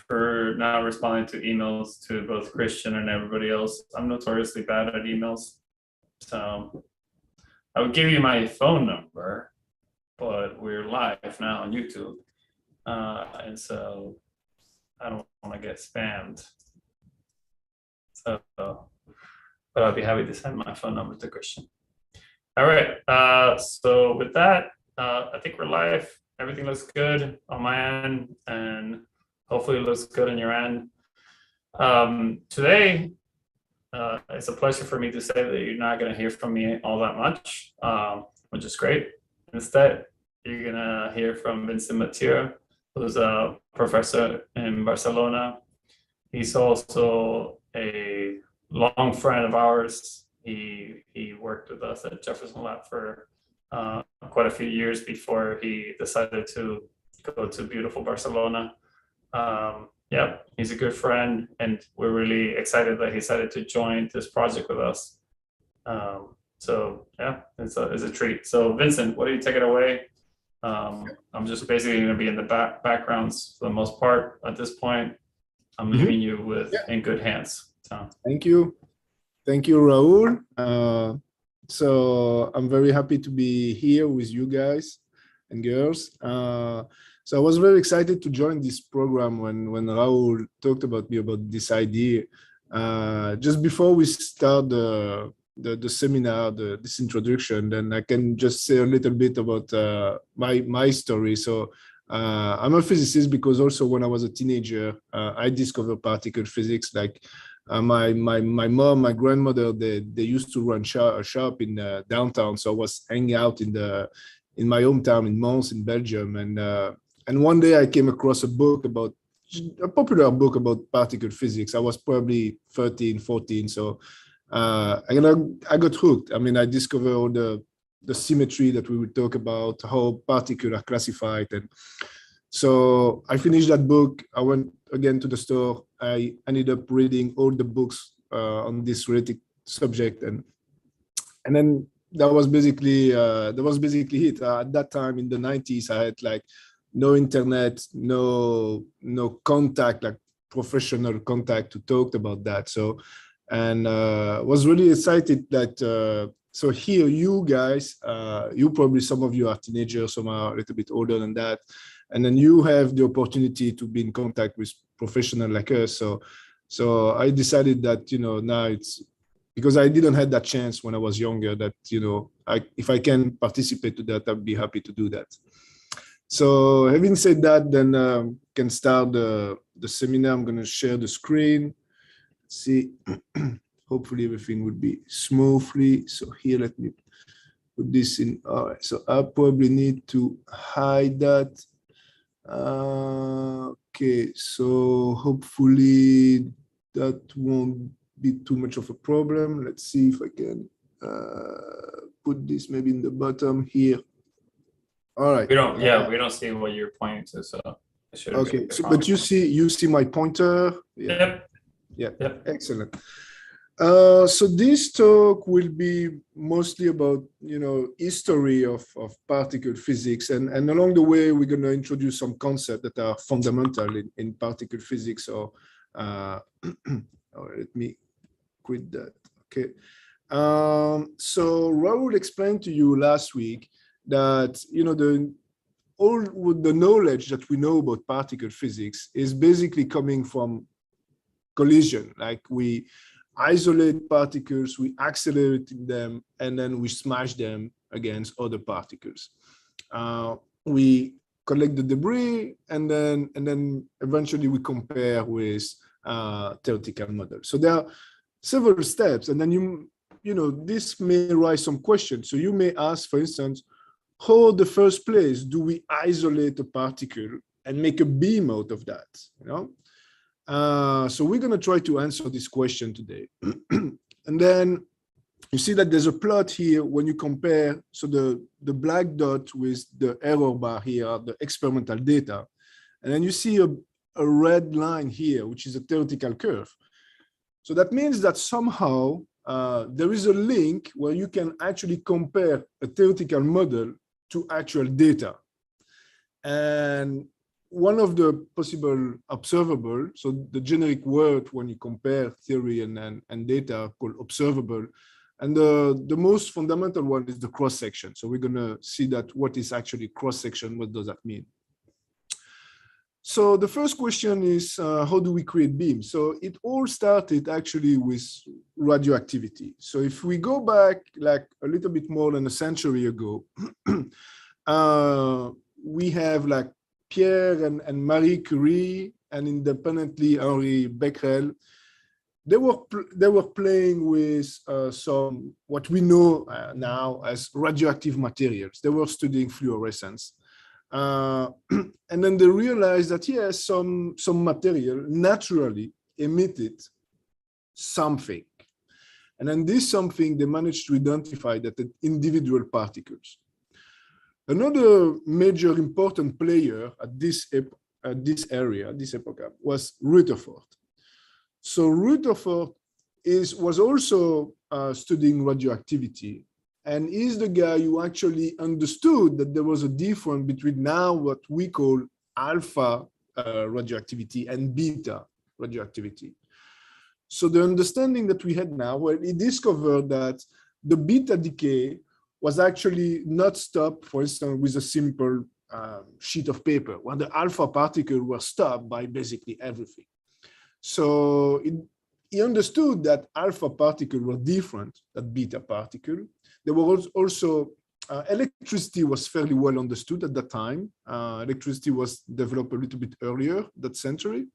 for not responding to emails to both Christian and everybody else. I'm notoriously bad at emails. So I would give you my phone number, but we're live now on YouTube. And so I don't want to get spammed. So, but I'll be happy to send my phone number to Christian. All right. So with that, I think we're live. Everything looks good on my end, and hopefully it looks good on your end. Today, it's a pleasure for me to say that you're not going to hear from me all that much, which is great. Instead, you're going to hear from Vincent Mathieu, who's a professor in Barcelona. He's also a long friend of ours. He worked with us at Jefferson Lab for quite a few years before he decided to go to beautiful Barcelona. Yeah, he's a good friend, and we're really excited that he decided to join this project with us. So yeah, it's a treat. So Vincent, what do you take it away? I'm just basically going to be in the backgrounds for the most part at this point. I'm leaving you with in good hands. So. Thank you. Thank you, Raul. So I'm very happy to be here with you guys and girls. So I was very excited to join this program when Raul talked about me about this idea. Just before we start the seminar, this introduction, then I can just say a little bit about my story. So I'm a physicist because also when I was a teenager, I discovered particle physics. Like my mom, my grandmother, they used to run a shop in downtown. So I was hanging out in my hometown in Mons in Belgium, and one day I came across a popular book about particle physics. I was probably 13, 14. So I got hooked. I mean, I discovered all the symmetry that we would talk about, how particles are classified. And so I finished that book. I went again to the store. I ended up reading all the books on this related subject. And then that was basically it. At that time in the 90s, I had like no internet, no contact, like professional contact to talk about that. So, and was really excited that, so here you guys, you probably, some of you are teenagers, some are a little bit older than that. And then you have the opportunity to be in contact with professionals like us. So I decided that, now it's, because I didn't have that chance when I was younger, that, if I can participate to that, I'd be happy to do that. So having said that, then can start the seminar. I'm going to share the screen. Let's see, hopefully everything would be smoothly. So here, let me put this in. All right, so I probably need to hide that. Okay, so hopefully that won't be too much of a problem. Let's see if I can put this maybe in the bottom here. All right. We don't see what you're pointing to, so it should. Okay, so but you see my pointer. Yeah. Yep. Excellent. So this talk will be mostly about history of particle physics, and along the way we're going to introduce some concepts that are fundamental in particle physics. So let me quit that. Okay. So Raul explained to you last week that all the knowledge that we know about particle physics is basically coming from collision. Like we isolate particles, we accelerate them, and then we smash them against other particles. We collect the debris, and then eventually we compare with theoretical models. So there are several steps, and then this may raise some questions. So you may ask, for instance, how in the first place do we isolate a particle and make a beam out of that? So we're going to try to answer this question today. And then you see that there's a plot here when you compare, so the black dot with the error bar here are the experimental data. And then you see a red line here, which is a theoretical curve. So that means that somehow there is a link where you can actually compare a theoretical model to actual data. And one of the possible observable, so the generic word when you compare theory and data called observable, and the most fundamental one is the cross-section. So we're gonna see that what is actually cross-section, what does that mean? So the first question is, how do we create beams? So it all started actually with radioactivity. So if we go back like a little bit more than a century ago, we have like Pierre and Marie Curie, and independently Henri Becquerel. They were playing with some what we know now as radioactive materials. They were studying fluorescence, and then they realized that yes, some material naturally emitted something, and then this something they managed to identify that the individual particles. Another major important player at this epoch was Rutherford. So Rutherford was also studying radioactivity, and is the guy who actually understood that there was a difference between now what we call alpha radioactivity and beta radioactivity. So the understanding that we had now, well, he discovered that the beta decay was actually not stopped, for instance, with a simple sheet of paper, when the alpha particles were stopped by basically everything. So he understood that alpha particles were different than beta particles. There was also, electricity was fairly well understood at that time. Electricity was developed a little bit earlier that century.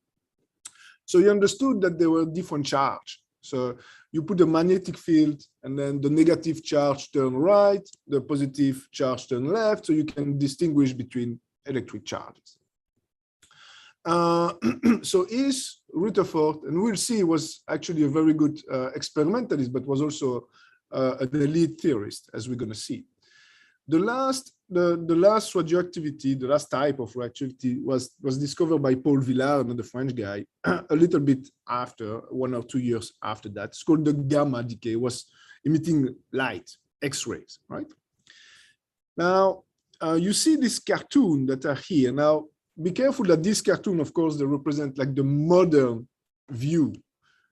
So he understood that there were different charges. So you put a magnetic field and then the negative charge turn right, the positive charge turn left, so you can distinguish between electric charges. So is Rutherford, and we'll see, was actually a very good experimentalist, but was also an elite theorist, as we're going to see. The last radioactivity, the last type of radioactivity was discovered by Paul Villard, another French guy, a little bit after, 1 or 2 years after that. It's called the gamma decay, was emitting light, X-rays, right? Now, you see this cartoon that are here. Now, be careful that this cartoon, of course, they represent like the modern view.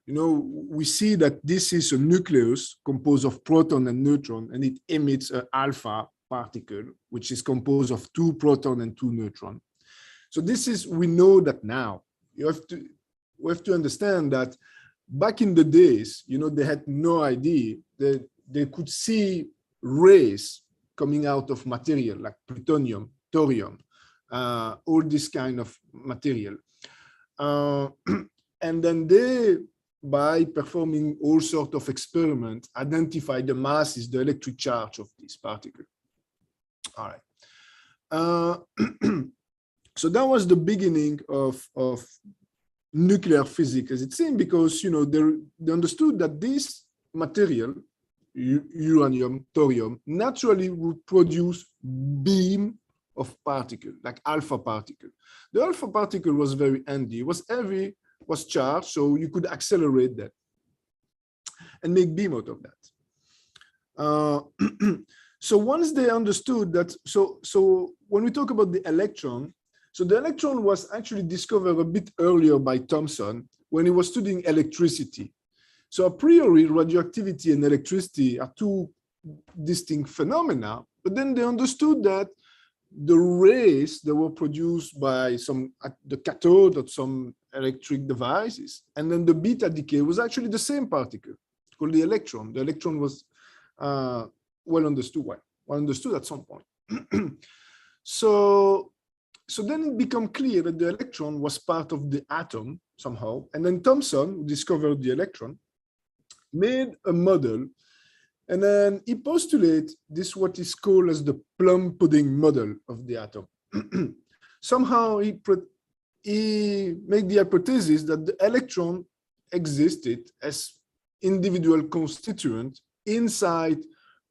You know, we see that this is a nucleus composed of proton and neutron, and it emits an alpha particle, which is composed of 2 proton and 2 neutron. So this is, we know that now. We have to understand that back in the days, you know, they had no idea that they could see rays coming out of material like plutonium, thorium, all this kind of material. And then they, by performing all sorts of experiments, identify the masses, the electric charge of this particle. All right. So that was the beginning of nuclear physics, as it seemed, because, you know, they understood that this material, uranium, thorium, naturally would produce beam of particle, like alpha particle. The alpha particle was very handy. It was heavy, was charged, so you could accelerate that and make beam out of that. So once they understood that, so when we talk about the electron, so the electron was actually discovered a bit earlier by Thomson when he was studying electricity. So a priori, radioactivity and electricity are 2 distinct phenomena, but then they understood that the rays that were produced by the cathode of some electric devices, and then the beta decay was actually the same particle called the electron. The electron was well understood at some point. So then it became clear that the electron was part of the atom somehow. And then Thomson, who discovered the electron, made a model, and then he postulated this, what is called as the plum pudding model of the atom. Somehow he made the hypothesis that the electron existed as individual constituent inside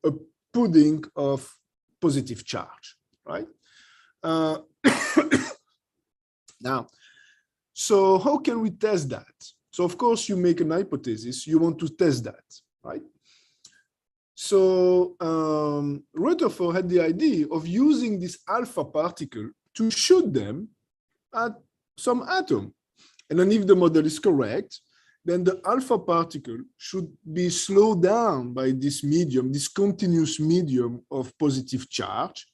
a pudding of positive charge, right? Now, so how can we test that? So of course you make an hypothesis, you want to test that, right? So Rutherford had the idea of using this alpha particle to shoot them at some atom. And then if the model is correct, then the alpha particle should be slowed down by this medium, this continuous medium of positive charge.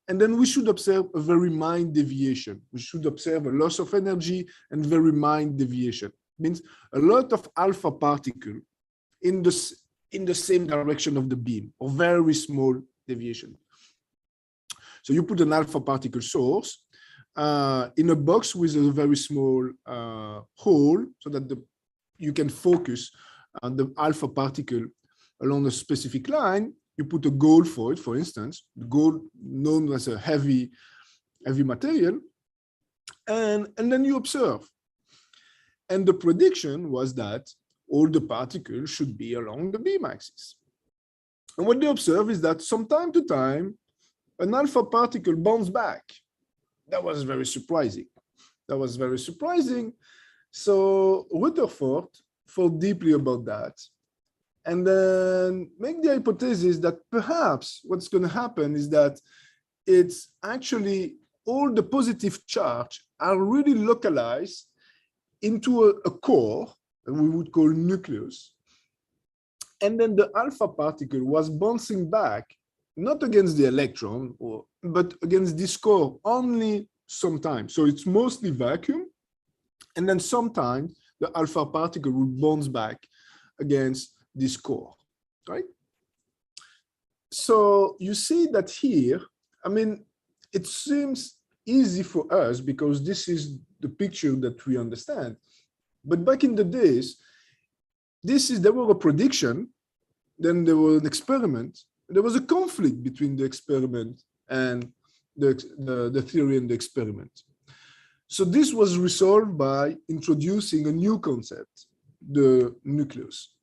And then we should observe a very minor deviation. We should observe a loss of energy and very minor deviation. Means a lot of alpha particle in the same direction of the beam, or very small deviation. So you put an alpha particle source in a box with a very small hole, so that you can focus on the alpha particle along a specific line. You put a gold for it, for instance, gold known as a heavy material, and then you observe. And the prediction was that all the particles should be along the beam axis. And what they observe is that from time to time, an alpha particle bounces back. That was very surprising. So Rutherford thought deeply about that, and then make the hypothesis that perhaps what's going to happen is that it's actually all the positive charge are really localized into a core that we would call nucleus. And then the alpha particle was bouncing back, not against the electron, but against this core only sometimes. So it's mostly vacuum. And then sometimes the alpha particle will bounce back against this core, right? So you see that here, I mean, it seems easy for us because this is the picture that we understand. But back in the days, there was a prediction, then there was an experiment. There was a conflict between the experiment and the theory and the experiment. So this was resolved by introducing a new concept, the nucleus.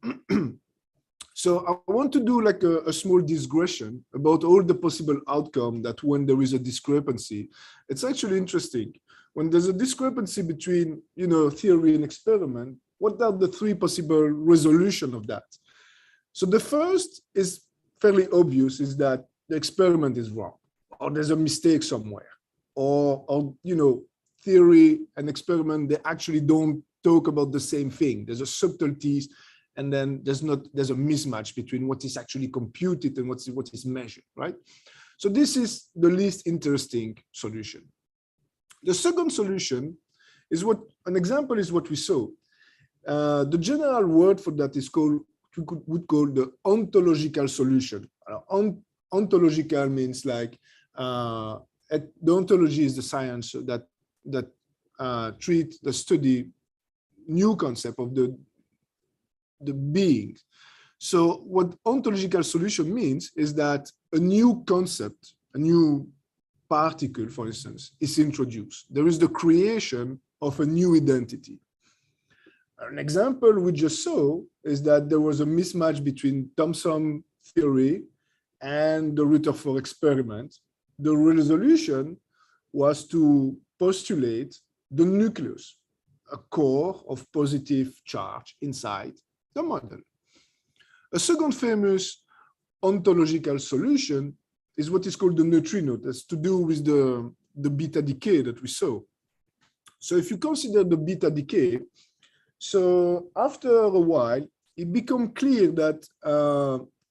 So I want to do like a small digression about all the possible outcomes that when there is a discrepancy. It's actually interesting. When there's a discrepancy between, theory and experiment, what are the three possible resolutions of that? So the first is fairly obvious, is that the experiment is wrong, or there's a mistake somewhere, or theory and experiment, they actually don't talk about the same thing. There's a subtleties, and then there's a mismatch between what is actually computed and what is measured, right? So this is the least interesting solution. The second solution is an example is what we saw. The general word for that is called, we would call the ontological solution. Ontological means like, the ontology is the science that treat the study new concept of the being. So what ontological solution means is that a new concept, a new particle, for instance, is introduced. There is the creation of a new identity. An example we just saw is that there was a mismatch between Thomson theory and the Rutherford experiment. The resolution was to postulate the nucleus, a core of positive charge inside the model. A second famous ontological solution is what is called the neutrino. That's to do with the beta decay that we saw. So if you consider the beta decay, so after a while, it became clear that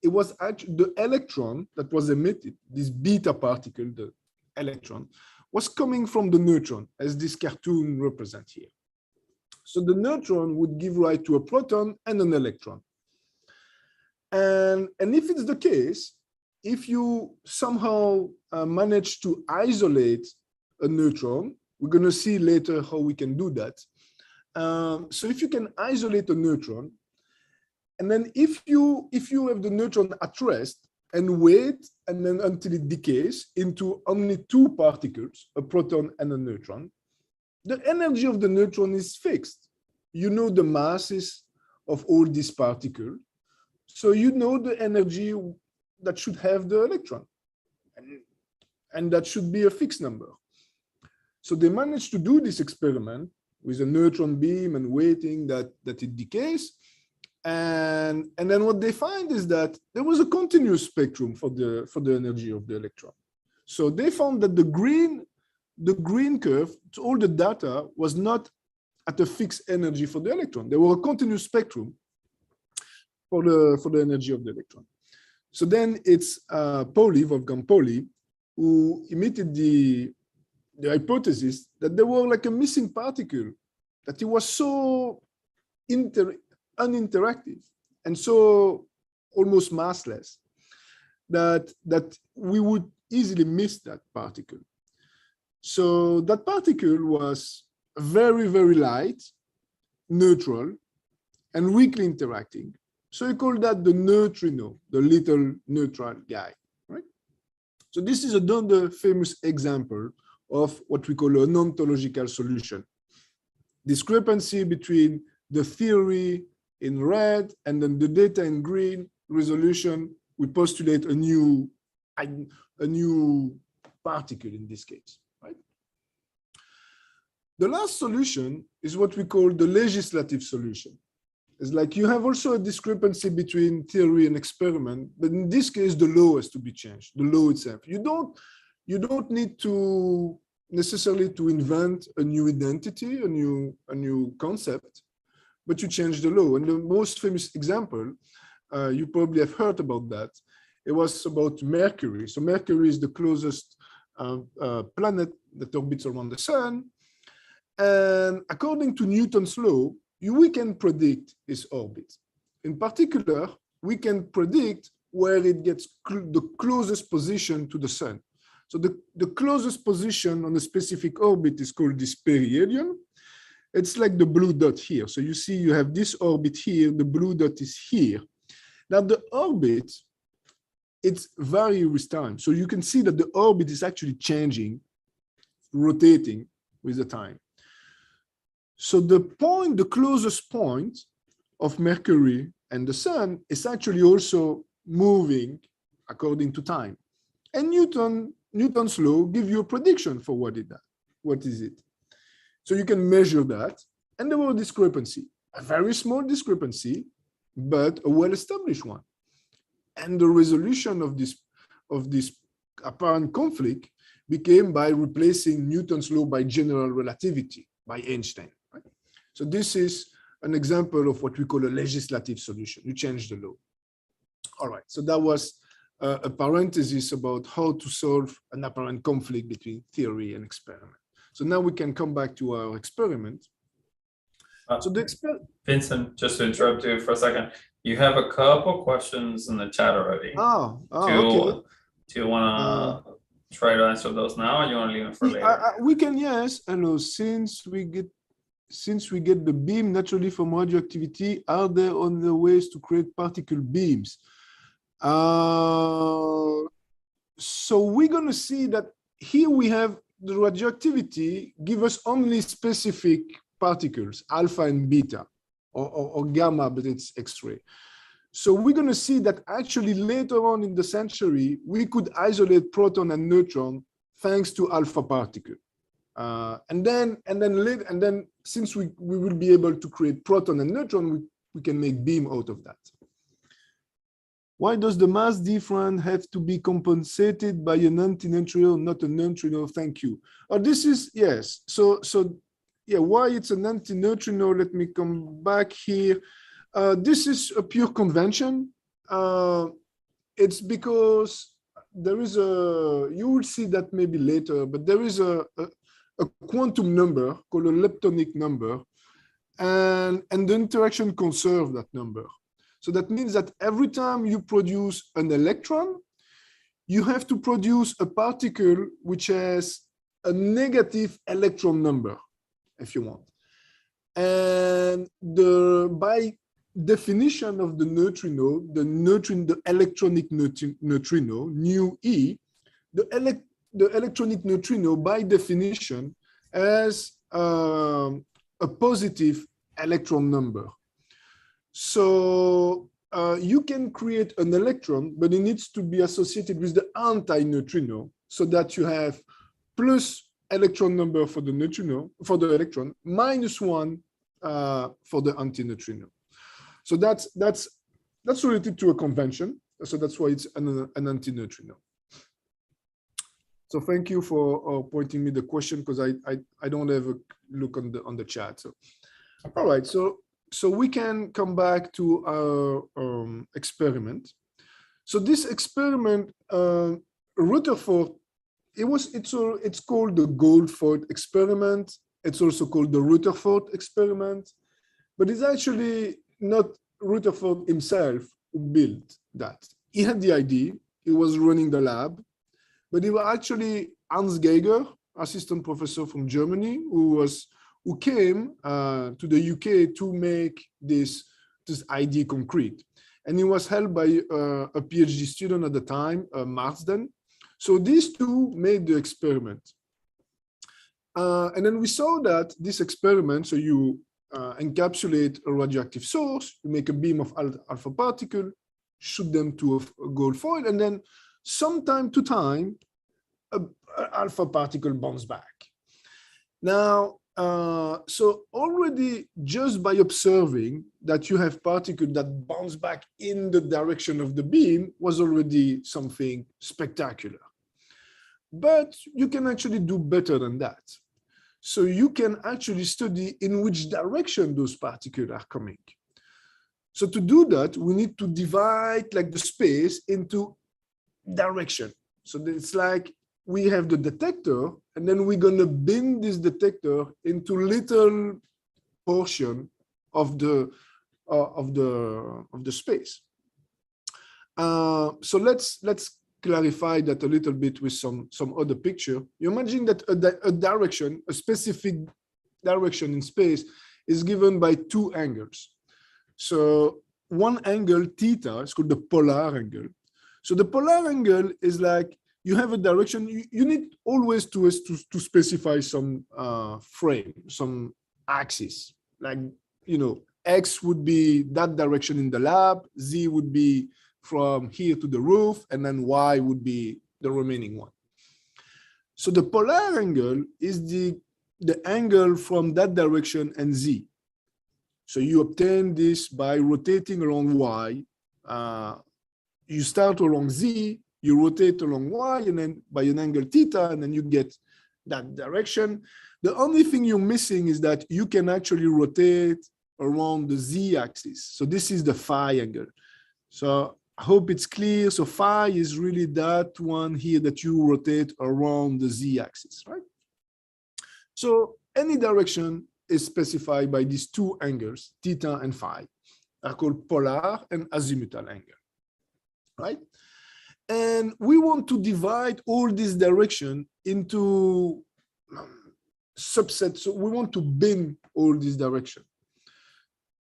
it was actually the electron that was emitted, this beta particle, the electron, was coming from the neutron, as this cartoon represents here. So the neutron would give rise to a proton and an electron. And if it's the case, if you somehow manage to isolate a neutron, we're going to see later how we can do that. So if you can isolate a neutron, and then if you have the neutron at rest and wait and then until it decays into only two particles, a proton and a neutron, the energy of the neutron is fixed. You know the masses of all these particles, so you know the energy that should have the electron, and that should be a fixed number. So they managed to do this experiment with a neutron beam and waiting that it decays. And then what they find is that there was a continuous spectrum for the energy of the electron. So they found that the green the green curve, all the data was not at a fixed energy for the electron. There were a continuous spectrum for the energy of the electron. So then it's Wolfgang Pauli, who emitted the hypothesis that there were like a missing particle, that it was so uninteractive and so almost massless that we would easily miss that particle. So that particle was very, very light, neutral, and weakly interacting. So we call that the neutrino, the little neutral guy, right? So this is another famous example of what we call an ontological solution. Discrepancy between the theory in red and then the data in green, resolution, we postulate a new particle in this case, right? The last solution is what we call the legislative solution. It's like you have also a discrepancy between theory and experiment, but in this case, the law has to be changed, the law itself. You don't need to necessarily to invent a new identity, a new concept, but you change the law. And the most famous example, you probably have heard about that. It was about Mercury. So Mercury is the closest planet that orbits around the sun. And according to Newton's law, we can predict its orbit. In particular, we can predict where it gets the closest position to the sun. So the closest position on a specific orbit is called this perihelion. It's like the blue dot here. So you see you have this orbit here, the blue dot is here. Now the orbit, it's varying with time. So you can see that the orbit is actually changing, rotating with the time. So the closest point of Mercury and the sun is actually also moving according to time. And Newton's law gives you a prediction for what is it. So you can measure that, and there was a discrepancy, a very small discrepancy, but a well-established one. And the resolution of this apparent conflict became by replacing Newton's law by general relativity, by Einstein. Right? So this is an example of what we call a legislative solution. You change the law. All right, so that was a parenthesis about how to solve an apparent conflict between theory and experiment. So now we can come back to our experiment. So the Vincent, just to interrupt you for a second, you have a couple questions in the chat already. Okay. Do you want to try to answer those now, or you want to leave them for later? We can, yes. Hello, since we get the beam naturally from radioactivity, are there other ways to create particle beams? So we're going to see that here we have the radioactivity give us only specific particles, alpha and beta, or gamma, but it's X-ray. So we're going to see that actually later on in the century, we could isolate proton and neutron thanks to alpha particle. And then since we will be able to create proton and neutron, we can make beam out of that. Why does the mass difference have to be compensated by an antineutrino, not a neutrino? Thank you. This is, yes. So yeah, why it's an antineutrino? Let me come back here. This is a pure convention. It's because there is you will see that maybe later, but there is a quantum number called a leptonic number, and the interaction conserves that number. So that means that every time you produce an electron, you have to produce a particle which has a negative electron number, if you want. And by definition of the neutrino, the electronic neutrino, nu E, the electronic neutrino by definition has a positive electron number. So you can create an electron, but it needs to be associated with the anti-neutrino so that you have plus electron number for the neutrino, for the electron, -1 for the anti-neutrino. So that's related to a convention. So that's why it's an anti-neutrino. So thank you for pointing me the question, because I don't have a look on the chat. So all right, so we can come back to our experiment. So this experiment, Rutherford, it's called the Goldford experiment. It's also called the Rutherford experiment, but it's actually not Rutherford himself who built that. He had the idea, he was running the lab, but it was actually Hans Geiger, assistant professor from Germany, who came to the UK to make this idea concrete. And he was helped by a PhD student at the time, Marsden. So these two made the experiment. And then we saw that this experiment, so you encapsulate a radioactive source, you make a beam of alpha particle, shoot them to a gold foil, and then sometime to time, an alpha particle bounces back. Now, so already just by observing that you have particles that bounce back in the direction of the beam was already something spectacular. But you can actually do better than that. So you can actually study in which direction those particles are coming. So to do that, we need to divide like the space into direction. So it's like we have the detector, and then we're going to bend this detector into little portion of the space. So let's clarify that a little bit with some other picture. You imagine that a direction, a specific direction in space, is given by two angles. So one angle, theta, is called the polar angle. So the polar angle is like you have a direction. You need always to specify some frame, some axis. Like, you know, X would be that direction in the lab, Z would be from here to the roof, and then Y would be the remaining one. So the polar angle is the angle from that direction and Z. So you obtain this by rotating along Y. You start along Z, you rotate along Y, and then by an angle theta, and then you get that direction. The only thing you're missing is that you can actually rotate around the Z axis. So this is the phi angle. So I hope it's clear. So phi is really that one here that you rotate around the Z axis, right? So any direction is specified by these two angles, theta and phi, are called polar and azimuthal angle, right? And we want to divide all this direction into subsets. So we want to bin all this direction.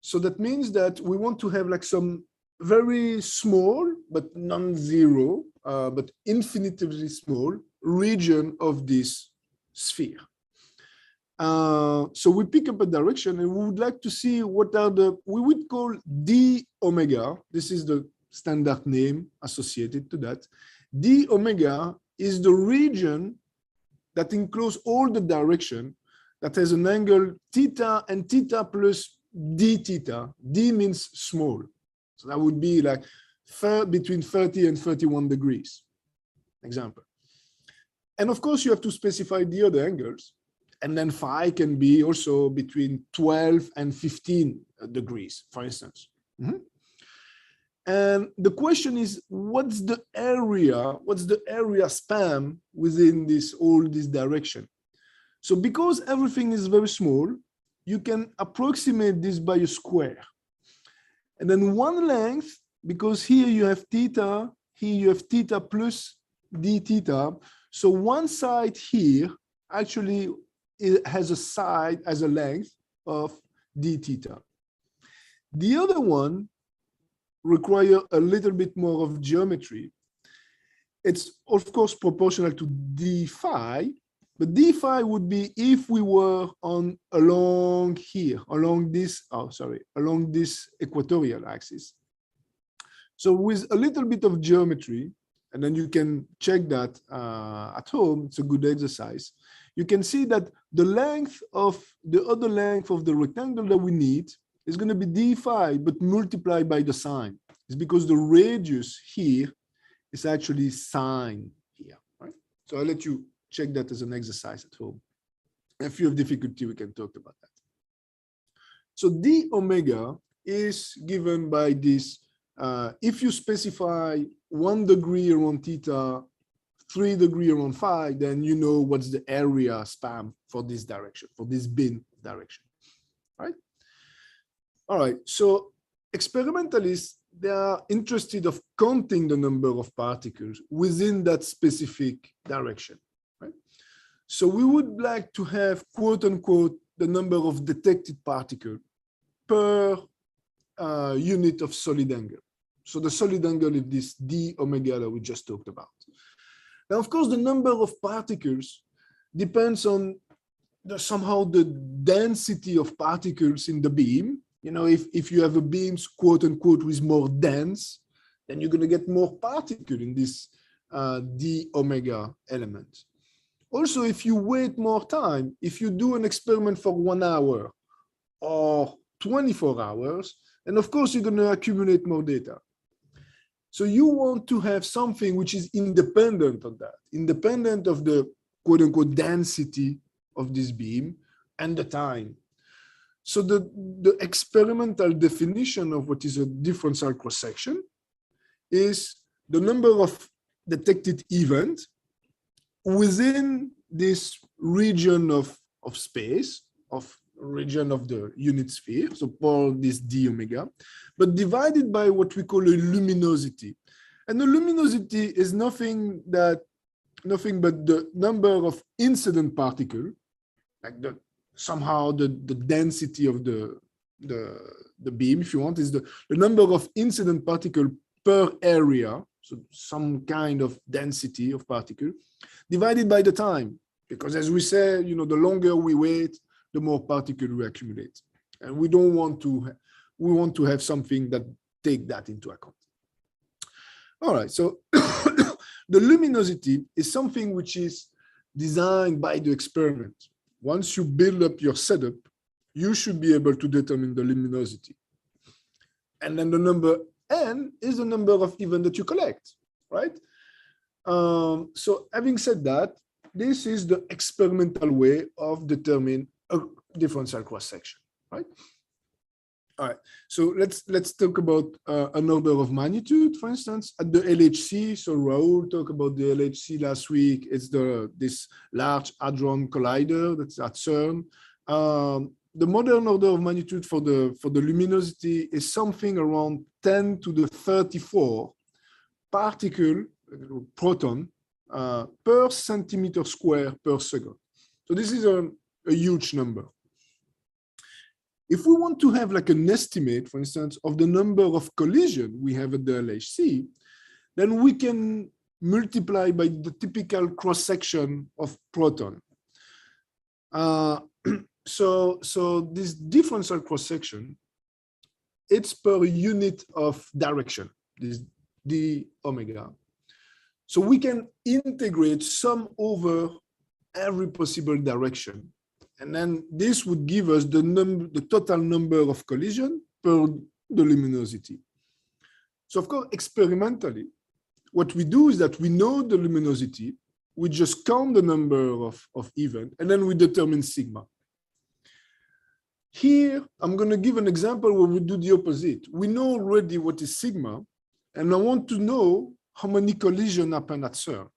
So that means that we want to have like some very small, but non-zero, but infinitely small region of this sphere. So we pick up a direction, and we would like to see what are we would call d omega. This is the standard name associated to that. D omega is the region that includes all the direction that has an angle theta and theta plus d theta. D means small. So that would be like between 30 and 31 degrees, example. And of course, you have to specify the other angles. And then phi can be also between 12 and 15 degrees, for instance. And the question is, what's the area span within all this direction? So because everything is very small, you can approximate this by a square. And then one length, because here you have theta, here you have theta plus d theta. So one side here actually it has a length of d theta. The other one require a little bit more of geometry. It's of course proportional to d phi, but d phi would be if we were along this equatorial axis. So with a little bit of geometry, and then you can check that at home, it's a good exercise. You can see that the other length of the rectangle that we need is going to be d phi, but multiplied by the sine. It's because the radius here is actually sine here, right? So I'll let you check that as an exercise at home. If you have difficulty, we can talk about that. So d omega is given by this. If you specify 1 degree around theta, 3 degree around phi, then you know what's the area span for this direction, for this bin direction, right? All right, so experimentalists, they are interested of counting the number of particles within that specific direction, right? So we would like to have, quote unquote, the number of detected particles per unit of solid angle. So the solid angle is this d omega that we just talked about. Now, of course, the number of particles depends on somehow the density of particles in the beam. You know, if you have a beam, quote unquote, with more dense, then you're going to get more particle in this d omega element. Also, if you wait more time, if you do an experiment for 1 hour or 24 hours, then of course you're going to accumulate more data. So you want to have something which is independent of that, independent of the quote unquote density of this beam and the time. So the experimental definition of what is a differential cross-section is the number of detected events within this region of space, of region of the unit sphere, so for this d omega, but divided by what we call a luminosity. And the luminosity is nothing but the number of incident particles, like somehow the density of the beam, if you want, is the number of incident particles per area, so some kind of density of particle, divided by the time. Because as we say, you know, the longer we wait, the more particles we accumulate. And we don't want to, we want to have something that take that into account. All right, so the luminosity is something which is designed by the experiment. Once you build up your setup, you should be able to determine the luminosity. And then the number n is the number of events that you collect, right? So having said that, this is the experimental way of determining a differential cross-section, right? All right, so let's talk about an order of magnitude, for instance, at the LHC. So Raoul talked about the LHC last week. It's this Large Hadron Collider that's at CERN. The modern order of magnitude for the luminosity is something around 10 to the 34 particle, proton, per centimeter square per second. So this is a huge number. If we want to have like an estimate, for instance, of the number of collisions we have at the LHC, then we can multiply by the typical cross-section of proton. So this differential cross-section, it's per unit of direction, this d omega. So we can integrate sum over every possible direction. And then this would give us the total number of collisions per the luminosity. So of course, experimentally, what we do is that we know the luminosity, we just count the number of events, and then we determine sigma. Here, I'm going to give an example where we do the opposite. We know already what is sigma, and I want to know how many collisions happen at CERN.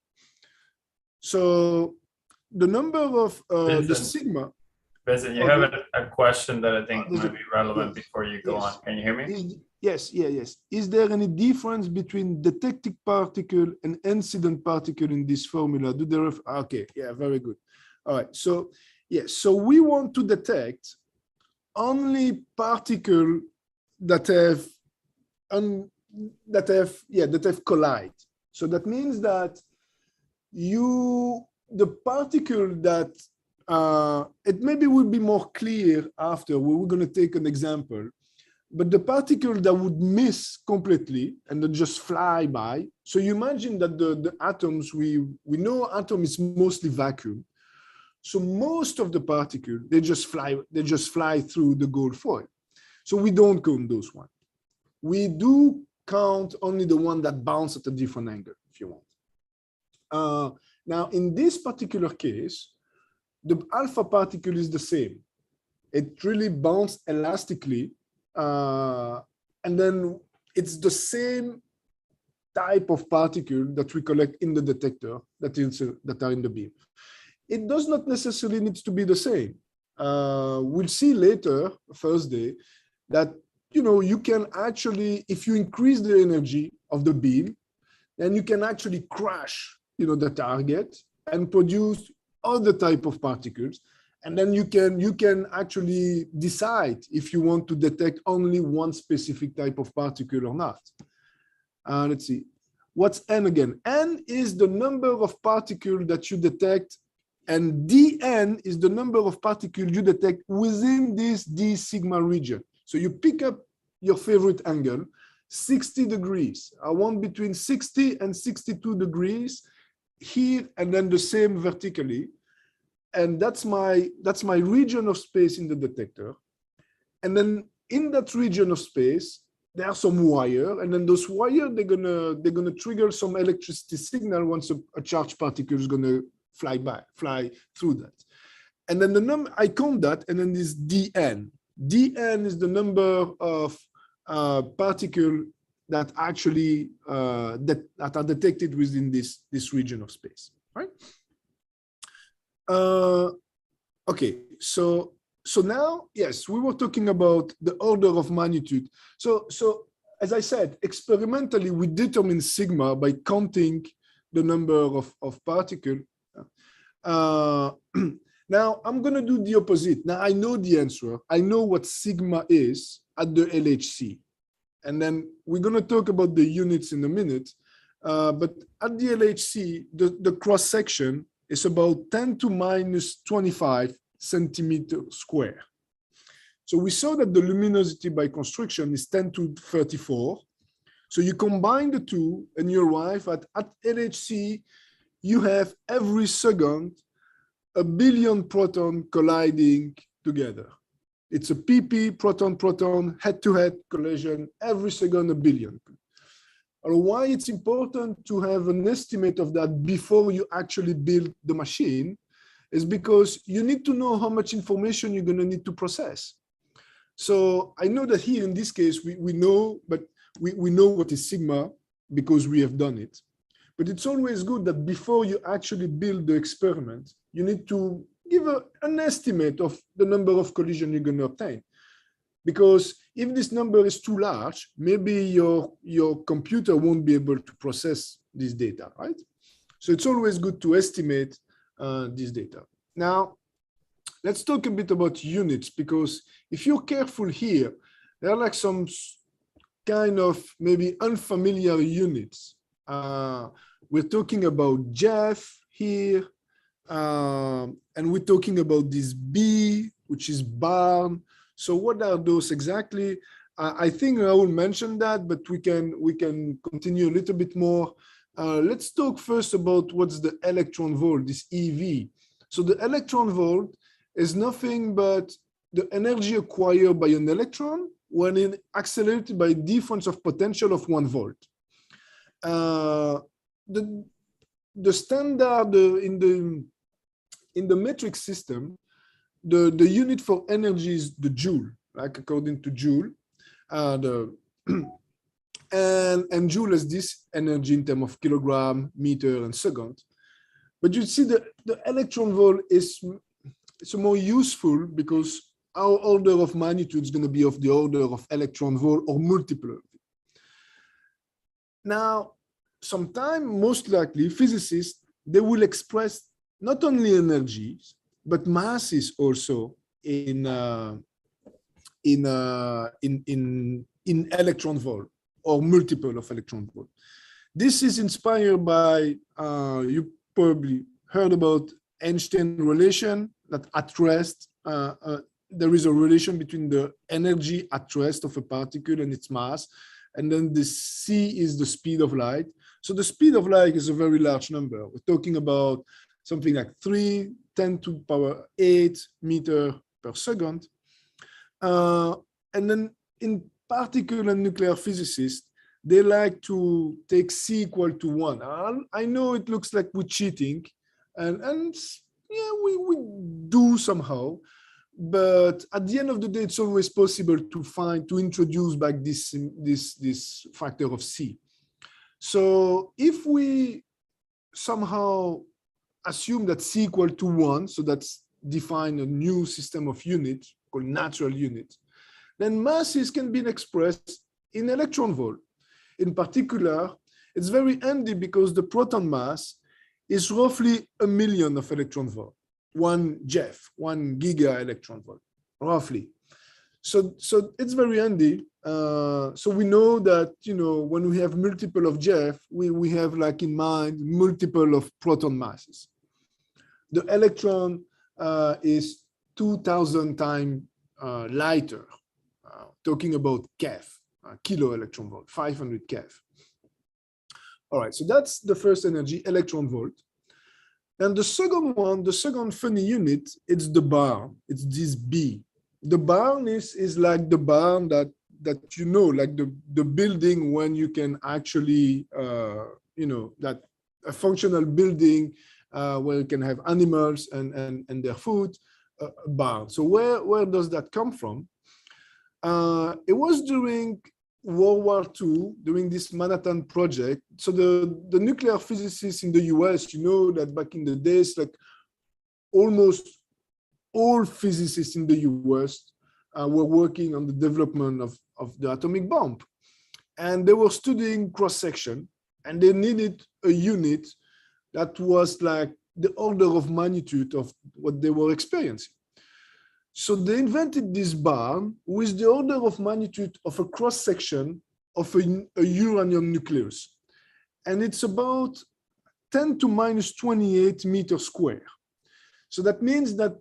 So the number of the sigma. Vincent, you have a question that I think might be relevant before you go on. Can you hear me? Yes. Is there any difference between detected particle and incident particle in this formula? Do there? Okay, yeah, very good. All right, so yes, so we want to detect only particles that have collide. So that means that the particle that it maybe will be more clear after. We're going to take an example, but the particle that would miss completely and then just fly by. So you imagine that the atoms, we know atom is mostly vacuum. So most of the particles, they just fly through the gold foil. So we don't count those ones. We do count only the one that bounce at a different angle, if you want. Now, in this particular case, the alpha particle is the same. It really bounces elastically, and then it's the same type of particle that we collect in the detector that are in the beam. It does not necessarily need to be the same. We'll see later, Thursday, that you can actually, if you increase the energy of the beam, then you can actually crash the target and produce other type of particles. And then you can actually decide if you want to detect only one specific type of particle or not. Let's see. What's N again? N is the number of particles that you detect, and Dn is the number of particles you detect within this D sigma region. So you pick up your favorite angle, 60 degrees. I want between 60 and 62 degrees here, and then the same vertically. And that's my region of space in the detector. And then in that region of space, there are some wire, and then those wire, they're gonna trigger some electricity signal once a charged particle is gonna fly through that. And then the number, I count that, and then this Dn. Dn is the number of particles that actually that are detected within this region of space, right? Okay, so now, yes, we were talking about the order of magnitude. So as I said, experimentally, we determine sigma by counting the number of particles. Now, I'm going to do the opposite. Now, I know the answer. I know what sigma is at the LHC. And then we're going to talk about the units in a minute. But at the LHC, the cross-section is about 10 to minus 25 centimeter square. So we saw that the luminosity by constriction is 10 to 34. So you combine the two and you arrive at LHC, you have every second 1 billion proton colliding together. It's a PP, proton-proton, head-to-head collision, every second 1 billion. Why it's important to have an estimate of that before you actually build the machine is because you need to know how much information you're going to need to process. So I know that here in this case, we know, but we know what is sigma because we have done it. But it's always good that before you actually build the experiment, you need to give an estimate of the number of collisions you're going to obtain. Because if this number is too large, maybe your computer won't be able to process this data, right? So it's always good to estimate this data. Now, let's talk a bit about units, because if you're careful here, there are like some kind of maybe unfamiliar units. We're talking about Jeff here, and we're talking about this B, which is barn. So what are those exactly? I think Raoul mentioned that, but we can continue a little bit more. Let's talk first about what's the electron volt, this EV. So the electron volt is nothing but the energy acquired by an electron when it accelerated by difference of potential of 1 volt. The standard in the metric system, the unit for energy is the joule, like according to Joule. And Joule has this energy in terms of kilogram, meter, and second. But you see the electron volt is more useful because our order of magnitude is going to be of the order of electron volt or multiple of it. Now, sometime, most likely, physicists, they will express not only energies, but masses also in electron volt or multiple of electron volt. This is inspired by, you probably heard about Einstein relation, that at rest, there is a relation between the energy at rest of a particle and its mass, and then the c is the speed of light. So the speed of light is a very large number. We're talking about something like 3×10⁸ meter per second. And then in particle and nuclear physicists, they like to take C equal to 1. I know it looks like we're cheating, and yeah, we do somehow, but at the end of the day, it's always possible to introduce back this factor of C. So if we somehow assume that C equal to 1, so that's define a new system of units called natural units, then masses can be expressed in electron volt. In particular, it's very handy because the proton mass is roughly 1,000,000 of electron volt, 1 GeV, 1 giga electron volt, roughly. So it's very handy. So we know that, you know, when we have multiple of GeV, we have like in mind multiple of proton masses. The electron is 2,000 times lighter, talking about keV, kilo electron volt, 500 keV. All right, so that's the first energy, electron volt. And the second one, the second funny unit, it's the barn. It's this B. The barn is like the barn that you know, like the building when you can actually, you know, that a functional building where you can have animals and their food, a barn. So where does that come from? It was during World War II, during this Manhattan Project. So the nuclear physicists in the US, you know that back in the days, like almost all physicists in the US were working on the development of the atomic bomb. And they were studying cross-section, and they needed a unit that was like the order of magnitude of what they were experiencing. So they invented this barn with the order of magnitude of a cross-section of a uranium nucleus. And it's about 10 to minus 28 meters square. So that means that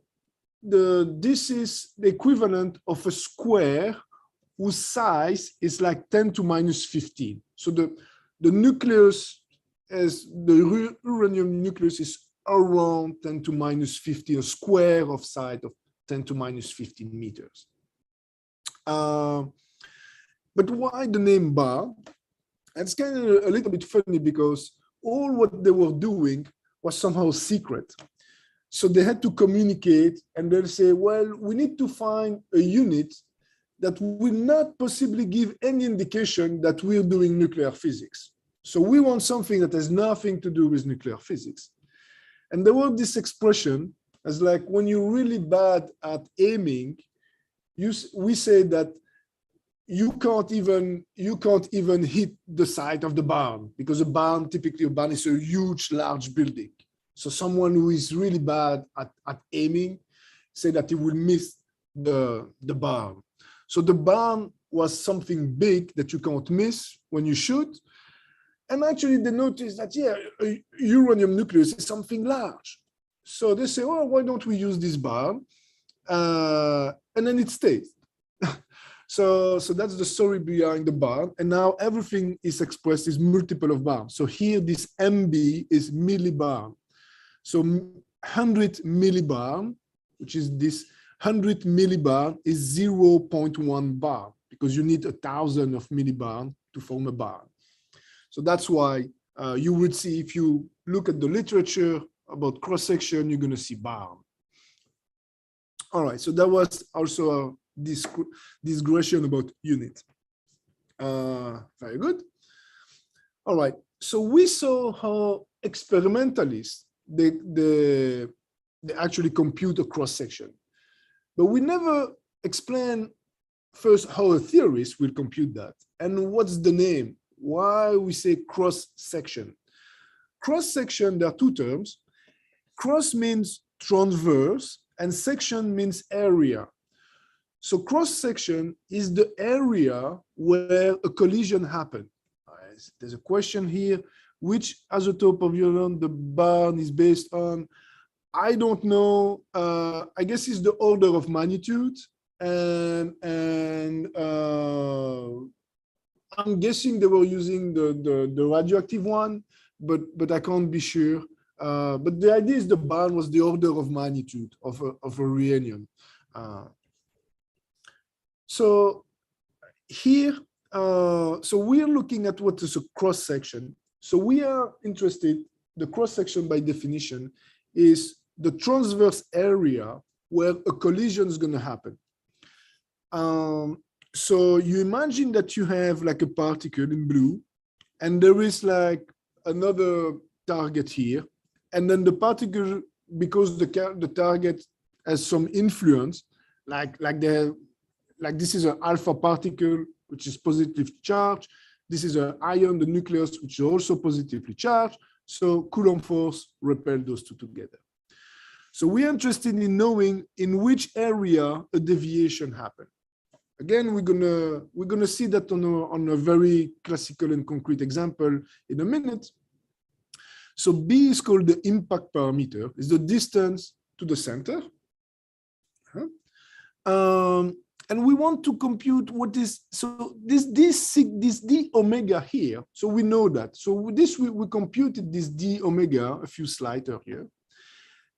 this is the equivalent of a square whose size is like 10 to minus 15. So the nucleus, as the uranium nucleus, is around 10 to minus 15, a square of size of 10 to minus 15 meters. But why the name bar? It's kind of a little bit funny because all what they were doing was somehow secret. So they had to communicate, and they'll say, well, we need to find a unit that will not possibly give any indication that we're doing nuclear physics. So we want something that has nothing to do with nuclear physics. And there was this expression as like, when you're really bad at aiming, we say that you can't even hit the side of the barn, because a barn, typically a barn is a huge, large building. So someone who is really bad at aiming say that he will miss the barn. So the barn was something big that you can't miss when you shoot. And actually they noticed that, yeah, a uranium nucleus is something large. So they say, well, why don't we use this barn? And then it stays. So that's the story behind the barn. And now everything is expressed as multiple of barn. So here this MB is millibarn. So 100 millibarn, which is this 100 millibarn, is 0.1 bar, because you need 1,000 of millibarn to form a barn. So that's why you would see, if you look at the literature about cross-section, you're going to see barn. All right, so that was also a digression about unit. Very good. All right, so we saw how experimentalists, they actually compute a cross-section. But we never explain first how a theorist will compute that, and what's the name, why we say cross-section. Cross-section, there are two terms. Cross means transverse, and section means area. So cross-section is the area where a collision happened. There's a question here, which isotope of uranium the barn is based on? I don't know. I guess it's the order of magnitude, and I'm guessing they were using the radioactive one, but I can't be sure. But the idea is the barn was the order of magnitude of a reunion. So here so we are looking at what is a cross section. So we are interested, the cross section by definition is the transverse area where a collision is going to happen. So you imagine that you have like a particle in blue, and there is like another target here, and then the particle, because the target has some influence, like this is an alpha particle which is positively charged. This is an ion, the nucleus, which is also positively charged. So Coulomb force repel those two together. So we're interested in knowing in which area a deviation happened. Again, we're gonna see that on a very classical and concrete example in a minute. So B is called the impact parameter. It's the distance to the center. And we want to compute what is, so this d omega here, so we know that. So with this, we computed this d omega a few slides earlier.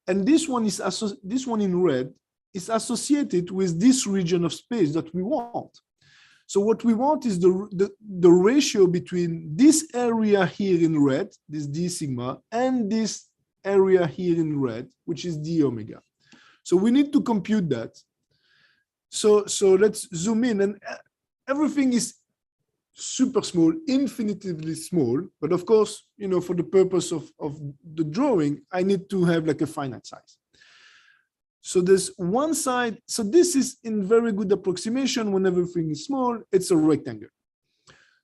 And this one in red is associated with this region of space that we want. So what we want is the ratio between this area here in red, this d sigma, and this area here in red, which is d omega. So we need to compute that. So let's zoom in, and everything is super small, infinitely small. But of course, you know, for the purpose of the drawing, I need to have like a finite size. So there's one side. So this is in very good approximation. When everything is small, it's a rectangle.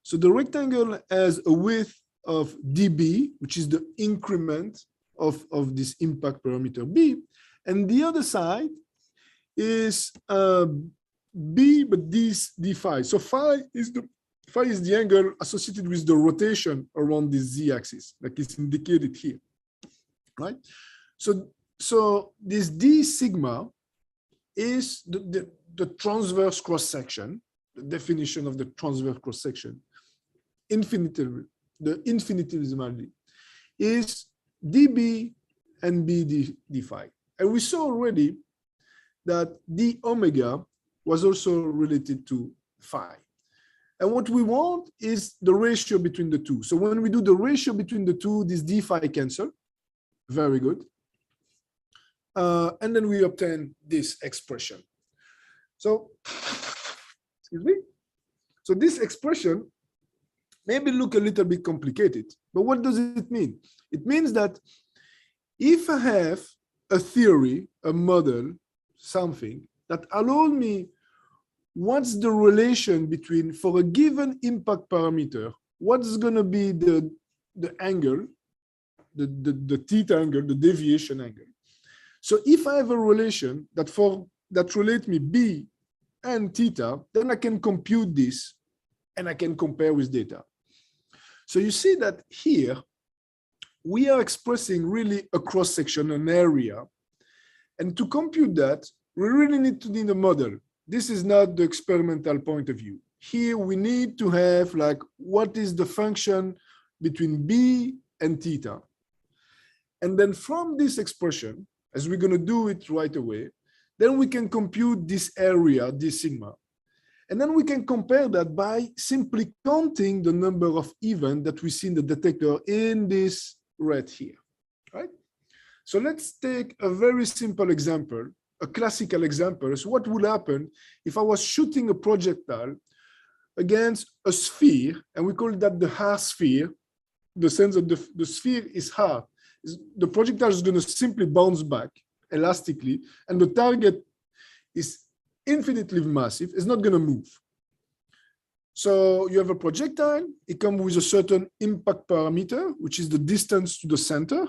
So the rectangle has a width of dB, which is the increment of this impact parameter B. And the other side is B, but this d phi. So phi is the angle associated with the rotation around this z-axis, like it's indicated here, right? So this d sigma is the transverse cross section, the definition of the transverse cross section, the infinitesimally is dB and B d phi. And we saw already that d omega was also related to phi. And what we want is the ratio between the two. So when we do the ratio between the two, this d phi cancel. Very good. And then we obtain this expression. So, excuse me. So this expression maybe look a little bit complicated, but what does it mean? It means that if I have a theory, a model, something that allows me what's the relation between, for a given impact parameter, what's going to be the angle, the theta angle, the deviation angle. So if I have a relation that relate me B and theta, then I can compute this and I can compare with data. So you see that here we are expressing really a cross section, an area. And to compute that, we really need a model. This is not the experimental point of view. Here we need to have like, what is the function between B and theta? And then from this expression, as we're going to do it right away, then we can compute this area, this sigma. And then we can compare that by simply counting the number of events that we see in the detector in this red here, right? So let's take a very simple example, a classical example. So what would happen if I was shooting a projectile against a sphere, and we call that the hard sphere, the sense that the sphere is hard. The projectile is going to simply bounce back elastically, and the target is infinitely massive. It's not going to move. So you have a projectile. It comes with a certain impact parameter, which is the distance to the center.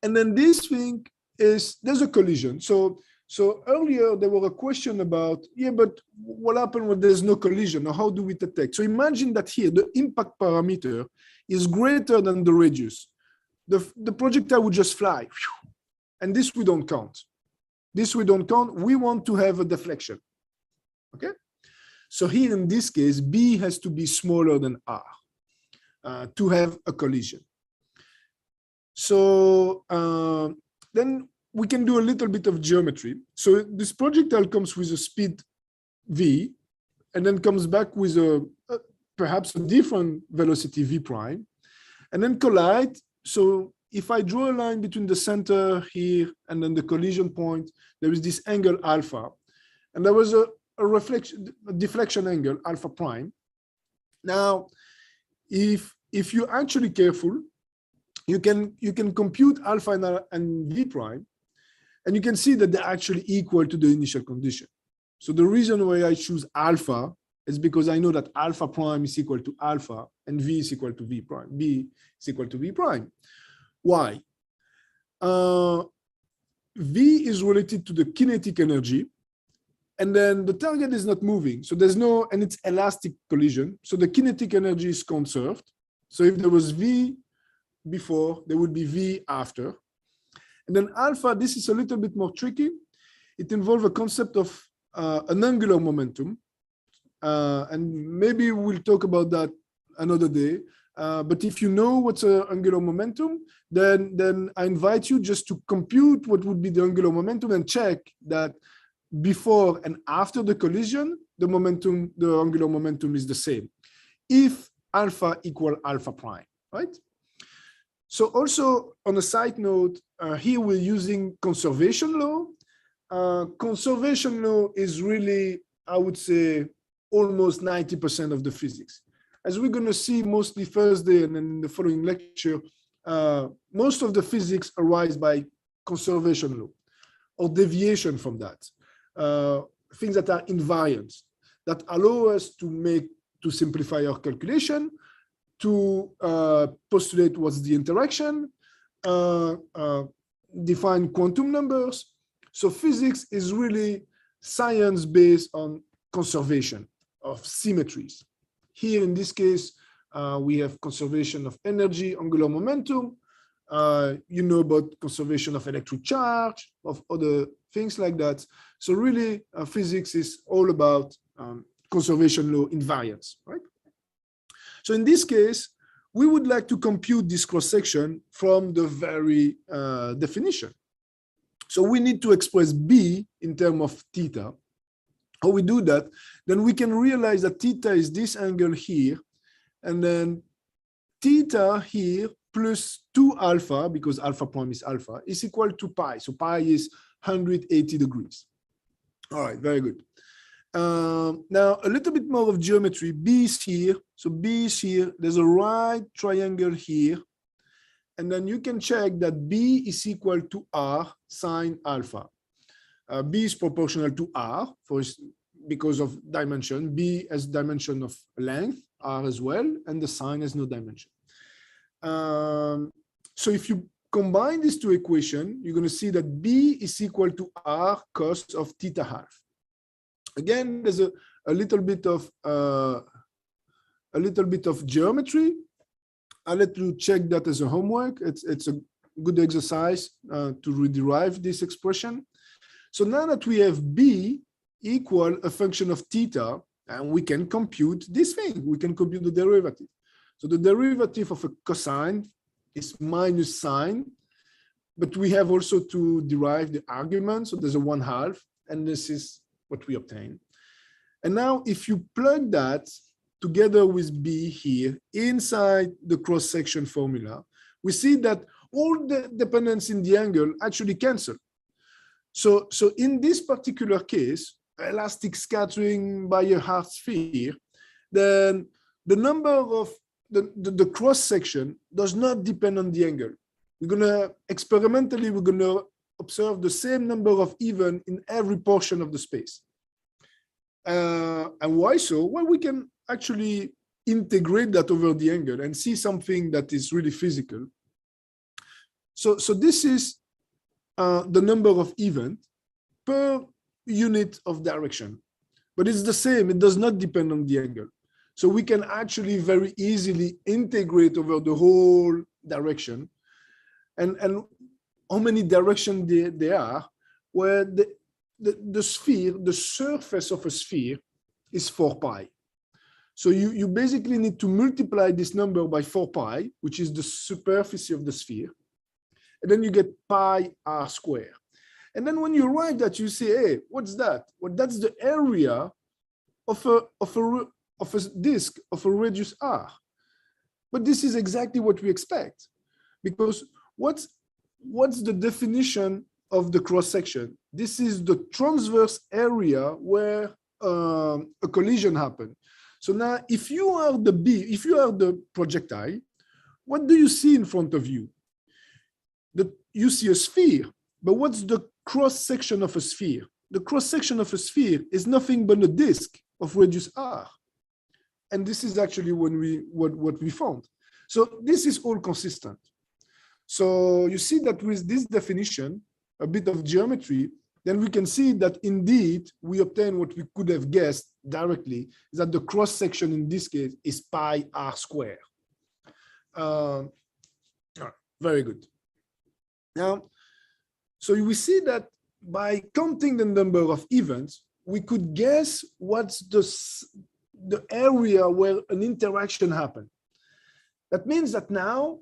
And then this thing is, there's a collision. So earlier there was a question about, yeah, but what happens when there's no collision, or how do we detect? So imagine that here, the impact parameter is greater than the radius. The projectile would just fly. And this we don't count. This we don't count. We want to have a deflection. Okay? So here in this case, B has to be smaller than R to have a collision. So then we can do a little bit of geometry. So this projectile comes with a speed V, and then comes back with perhaps a different velocity v prime, and then collide. So if I draw a line between the center here and then the collision point, there is this angle alpha, and there was a deflection angle alpha prime. Now, if you're actually careful, you can compute alpha and v prime, and you can see that they're actually equal to the initial condition. So the reason why I choose alpha is because I know that alpha prime is equal to alpha and v is equal to v prime. B is equal to v prime. Why? V is related to the kinetic energy, and then the target is not moving. So there's no, and it's elastic collision. So the kinetic energy is conserved. So if there was V before, there would be V after. And then alpha, this is a little bit more tricky. It involves a concept of an angular momentum. And maybe we'll talk about that another day. But if you know what's an angular momentum, then I invite you just to compute what would be the angular momentum and check that before and after the collision, the angular momentum is the same, if alpha equal alpha prime, right? So also on a side note, here we're using conservation law. Conservation law is really, I would say, almost 90% of the physics. As we're going to see mostly Thursday and then in the following lecture, most of the physics arise by conservation law or deviation from that. Things that are invariants that allow us to simplify our calculation, to postulate what's the interaction, define quantum numbers. So physics is really science based on conservation of symmetries. Here in this case, we have conservation of energy, angular momentum. You know about conservation of electric charge, of other things like that. So really, physics is all about conservation law invariance, right? So in this case, we would like to compute this cross-section from the very definition. So we need to express B in terms of theta. How we do that, then we can realize that theta is this angle here, and then theta here plus 2 alpha, because alpha prime is alpha, is equal to pi. So pi is 180 degrees. All right, very good. Now, a little bit more of geometry. B is here. So B is here. There's a right triangle here. And then you can check that B is equal to R sine alpha. B is proportional to R because of dimension. B has dimension of length, R as well, and the sine has no dimension. So if you combine these two equations, you're going to see that B is equal to R cos of theta half. Again, there's a little bit of geometry. I'll let you check that as a homework. It's a good exercise to rederive this expression. So now that we have B equal a function of theta, and we can compute this thing. We can compute the derivative. So the derivative of a cosine is minus sine, but we have also to derive the argument. So there's a 1/2, and this is what we obtain. And now if you plug that together with B here inside the cross-section formula, we see that all the dependence in the angle actually cancel. So in this particular case, elastic scattering by a hard sphere, then the number of the cross-section does not depend on the angle. Experimentally, we're gonna observe the same number of even in every portion of the space. And why so? Well, we can actually integrate that over the angle and see something that is really physical. So this is the number of events per unit of direction, but it's the same. It does not depend on the angle. So we can actually very easily integrate over the whole direction. And how many directions there are, where the sphere, the surface of a sphere is 4 pi. So you basically need to multiply this number by 4 pi, which is the superficie of the sphere. And then you get pi r squared. And then when you write that, you say, hey, what's that? Well, that's the area of a disk of a radius r. But this is exactly what we expect, because what's the definition of the cross section? This is the transverse area where a collision happened. So now, if you are the projectile, what do you see in front of you? You see a sphere, but what's the cross section of a sphere? The cross section of a sphere is nothing but a disk of radius r. And this is actually what we found. So this is all consistent. So you see that with this definition, a bit of geometry, then we can see that indeed we obtain what we could have guessed directly, is that the cross section in this case is pi r square. Very good. Now, so we see that by counting the number of events, we could guess what's the area where an interaction happened. That means that now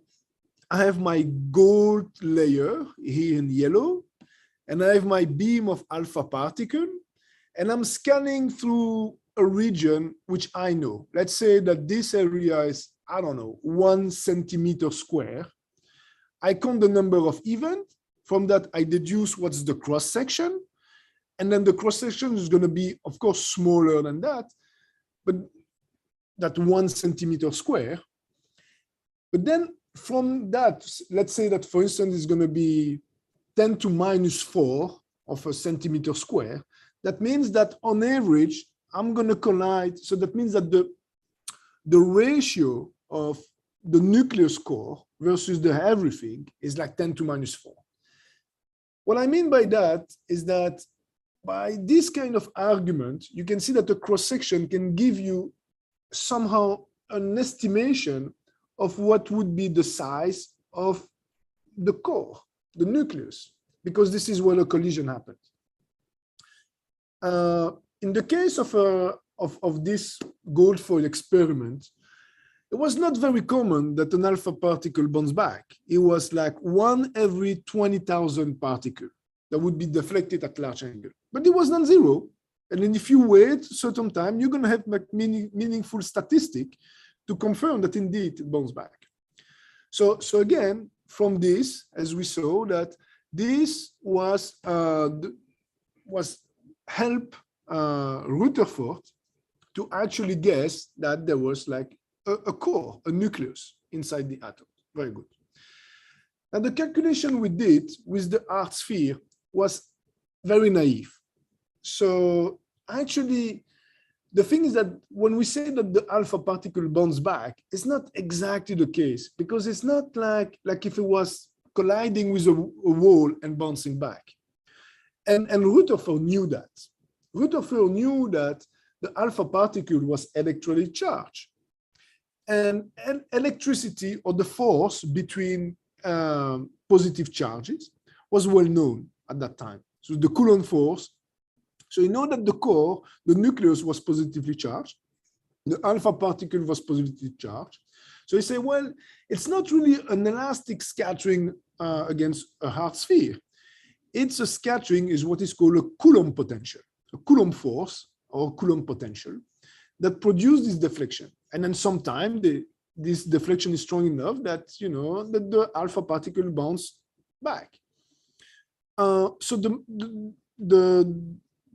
I have my gold layer here in yellow, and I have my beam of alpha particle, and I'm scanning through a region which I know. Let's say that this area is, I don't know, 1 centimeter square. I count the number of events. From that, I deduce what's the cross section. And then the cross section is going to be, of course, smaller than that, but that 1 centimeter square. But then from that, let's say that, for instance, it's going to be 10 to minus 4 of a centimeter square. That means that on average, I'm going to collide. So that means that the ratio of the nucleus core versus the everything is like 10 to minus 4. What I mean by that is that by this kind of argument, you can see that the cross-section can give you somehow an estimation of what would be the size of the core, the nucleus, because this is where a collision happened. In the case of this gold foil experiment, it was not very common that an alpha particle bounces back. It was like 1 every 20,000 particles that would be deflected at large angle. But it was non-zero. And then if you wait a certain time, you're going to have meaningful statistic to confirm that indeed it bounces back. So again, from this, as we saw, that this was help Rutherford to actually guess that there was like a core, a nucleus inside the atom. Very good. And the calculation we did with the art sphere was very naive. So actually, the thing is that when we say that the alpha particle bounces back, it's not exactly the case, because it's not like if it was colliding with a wall and bouncing back. And Rutherford knew that. Rutherford knew that the alpha particle was electrically charged. And electricity, or the force between positive charges, was well known at that time. So the Coulomb force. So you know that the core, the nucleus, was positively charged. The alpha particle was positively charged. So you say, well, it's not really an elastic scattering against a hard sphere. It's a scattering is what is called a Coulomb potential, a Coulomb force or Coulomb potential that produces this deflection. And then sometimes this deflection is strong enough that, you know, that the alpha particle bounces back. So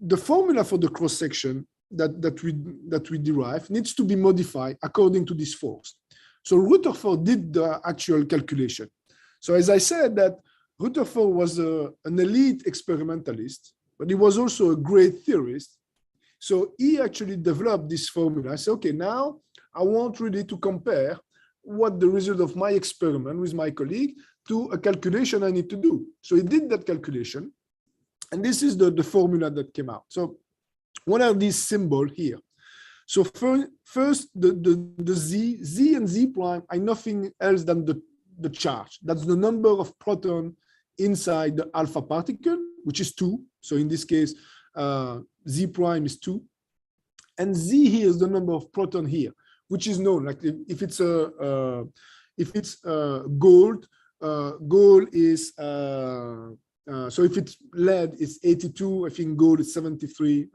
the formula for the cross section that we derive needs to be modified according to this force. So Rutherford did the actual calculation. So as I said, that Rutherford was an elite experimentalist, but he was also a great theorist. So he actually developed this formula. I said, okay, now I want really to compare what the result of my experiment with my colleague to a calculation I need to do. So he did that calculation. And this is the formula that came out. So what are these symbols here? So first, the Z and Z prime are nothing else than the charge. That's the number of protons inside the alpha particle, which is 2. So in this case, Z prime is 2. And Z here is the number of protons here, which is known. Like if it's gold, gold is so if it's lead, it's 82. I think gold is 73.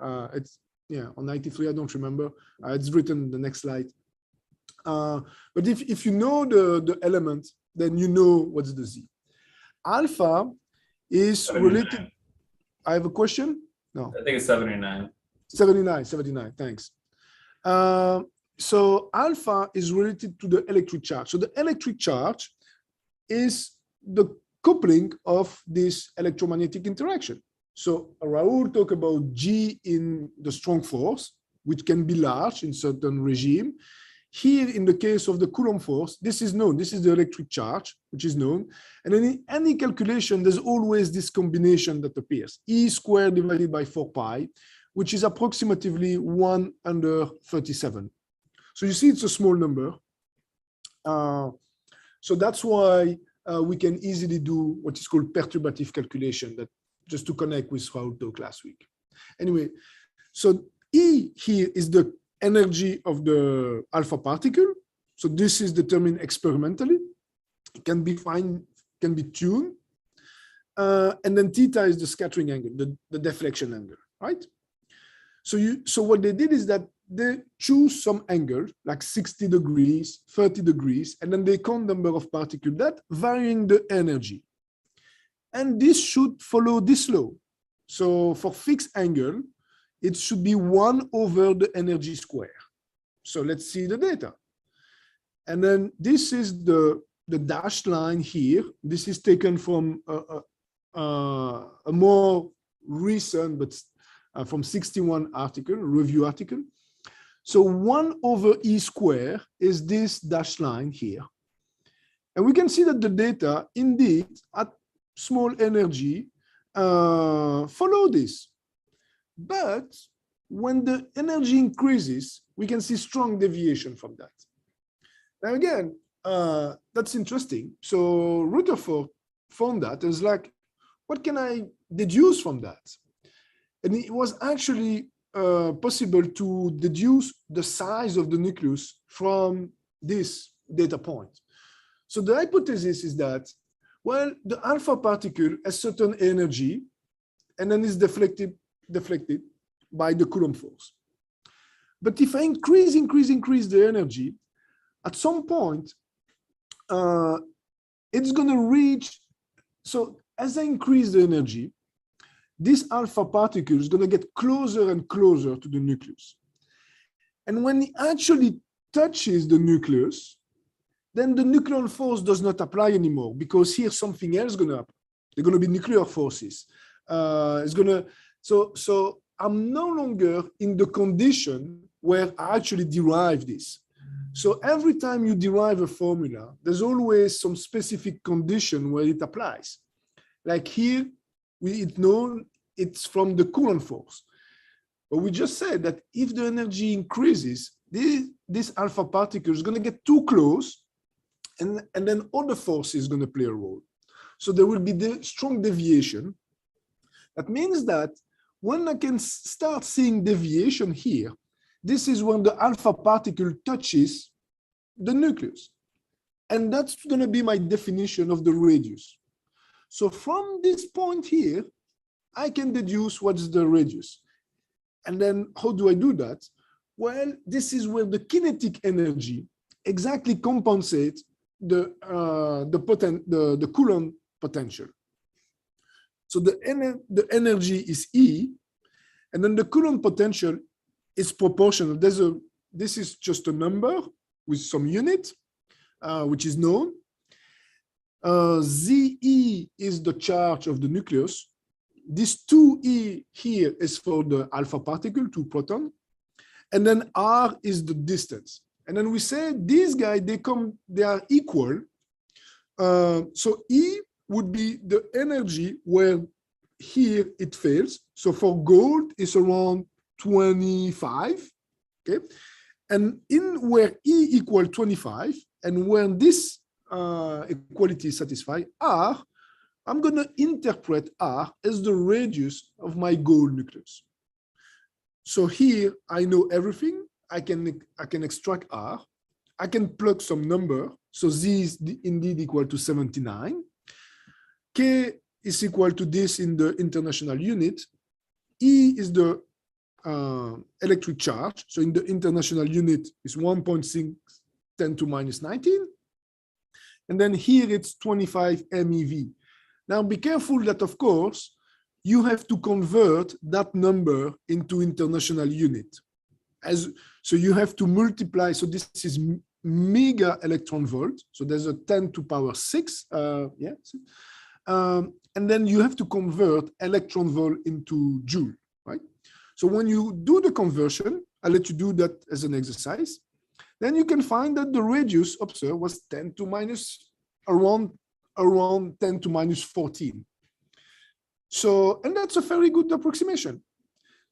Yeah, or 93, I don't remember. It's written in the next slide. But if you know the element, then you know what's the Z. Alpha is 79. related. I have a question? No. I think it's 79. 79, thanks. So alpha is related to the electric charge. So the electric charge is the coupling of this electromagnetic interaction. So Raoul talked about G in the strong force, which can be large in certain regime. Here, in the case of the Coulomb force, this is known. This is the electric charge, which is known. And in any calculation, there's always this combination that appears. E squared divided by 4 pi, which is approximately 1/37. So you see it's a small number. So that's why we can easily do what is called perturbative calculation, that just to connect with Raoul talk last week. Anyway, so E here is the energy of the alpha particle. So this is determined experimentally. It can be tuned. And then theta is the scattering angle, the deflection angle, right? So what they did is that they choose some angle, like 60 degrees, 30 degrees, and then they count number of particles that varying the energy. And this should follow this law. So for fixed angle, it should be 1 over the energy square. So let's see the data. And then this is the dashed line here. This is taken from a more recent, but from 61 article, review article. So 1 over E square is this dashed line here. And we can see that the data indeed at small energy follow this. But when the energy increases, we can see strong deviation from that. Now again, that's interesting. So Rutherford found that and was like, what can I deduce from that? And it was actually possible to deduce the size of the nucleus from this data point. So the hypothesis is that, well, the alpha particle has certain energy and then is deflected by the Coulomb force. But if I increase the energy, at some point, it's going to reach. So as I increase the energy, this alpha particle is going to get closer and closer to the nucleus. And when it actually touches the nucleus, then the nuclear force does not apply anymore, because here something else is going to happen. There are going to be nuclear forces. So I'm no longer in the condition where I actually derive this. So every time you derive a formula, there's always some specific condition where it applies. Like here, it's from the Coulomb force. But we just said that if the energy increases, this alpha particle is going to get too close, and then other forces is going to play a role. So there will be the strong deviation. That means that when I can start seeing deviation here, this is when the alpha particle touches the nucleus. And that's going to be my definition of the radius. So from this point here, I can deduce what's the radius. And then how do I do that? Well, this is where the kinetic energy exactly compensates the Coulomb potential. So the energy is E, and then the Coulomb potential is proportional. This is just a number with some unit, which is known. ZE is the charge of the nucleus. This 2E here is for the alpha particle, 2 proton. And then R is the distance. And then we say these guys, they are equal. So E would be the energy where here it fails. So for gold, it's around 25. Okay. And in where E equal 25, and when this equality is satisfied, R, I'm going to interpret R as the radius of my gold nucleus. So here I know everything. I can extract R. I can plug some number. So Z is indeed equal to 79. K is equal to this in the international unit. E is the electric charge. So in the international unit, it's 1.6 10 to minus 19. And then here it's 25 MeV. Now be careful that, of course, you have to convert that number into international unit. So you have to multiply. So this is mega electron volt. So there's a 10 to power 6. And then you have to convert electron volt into joule, right? So when you do the conversion, I'll let you do that as an exercise. Then you can find that the radius observed was 10 to minus around 10 to minus 14. So, and that's a very good approximation.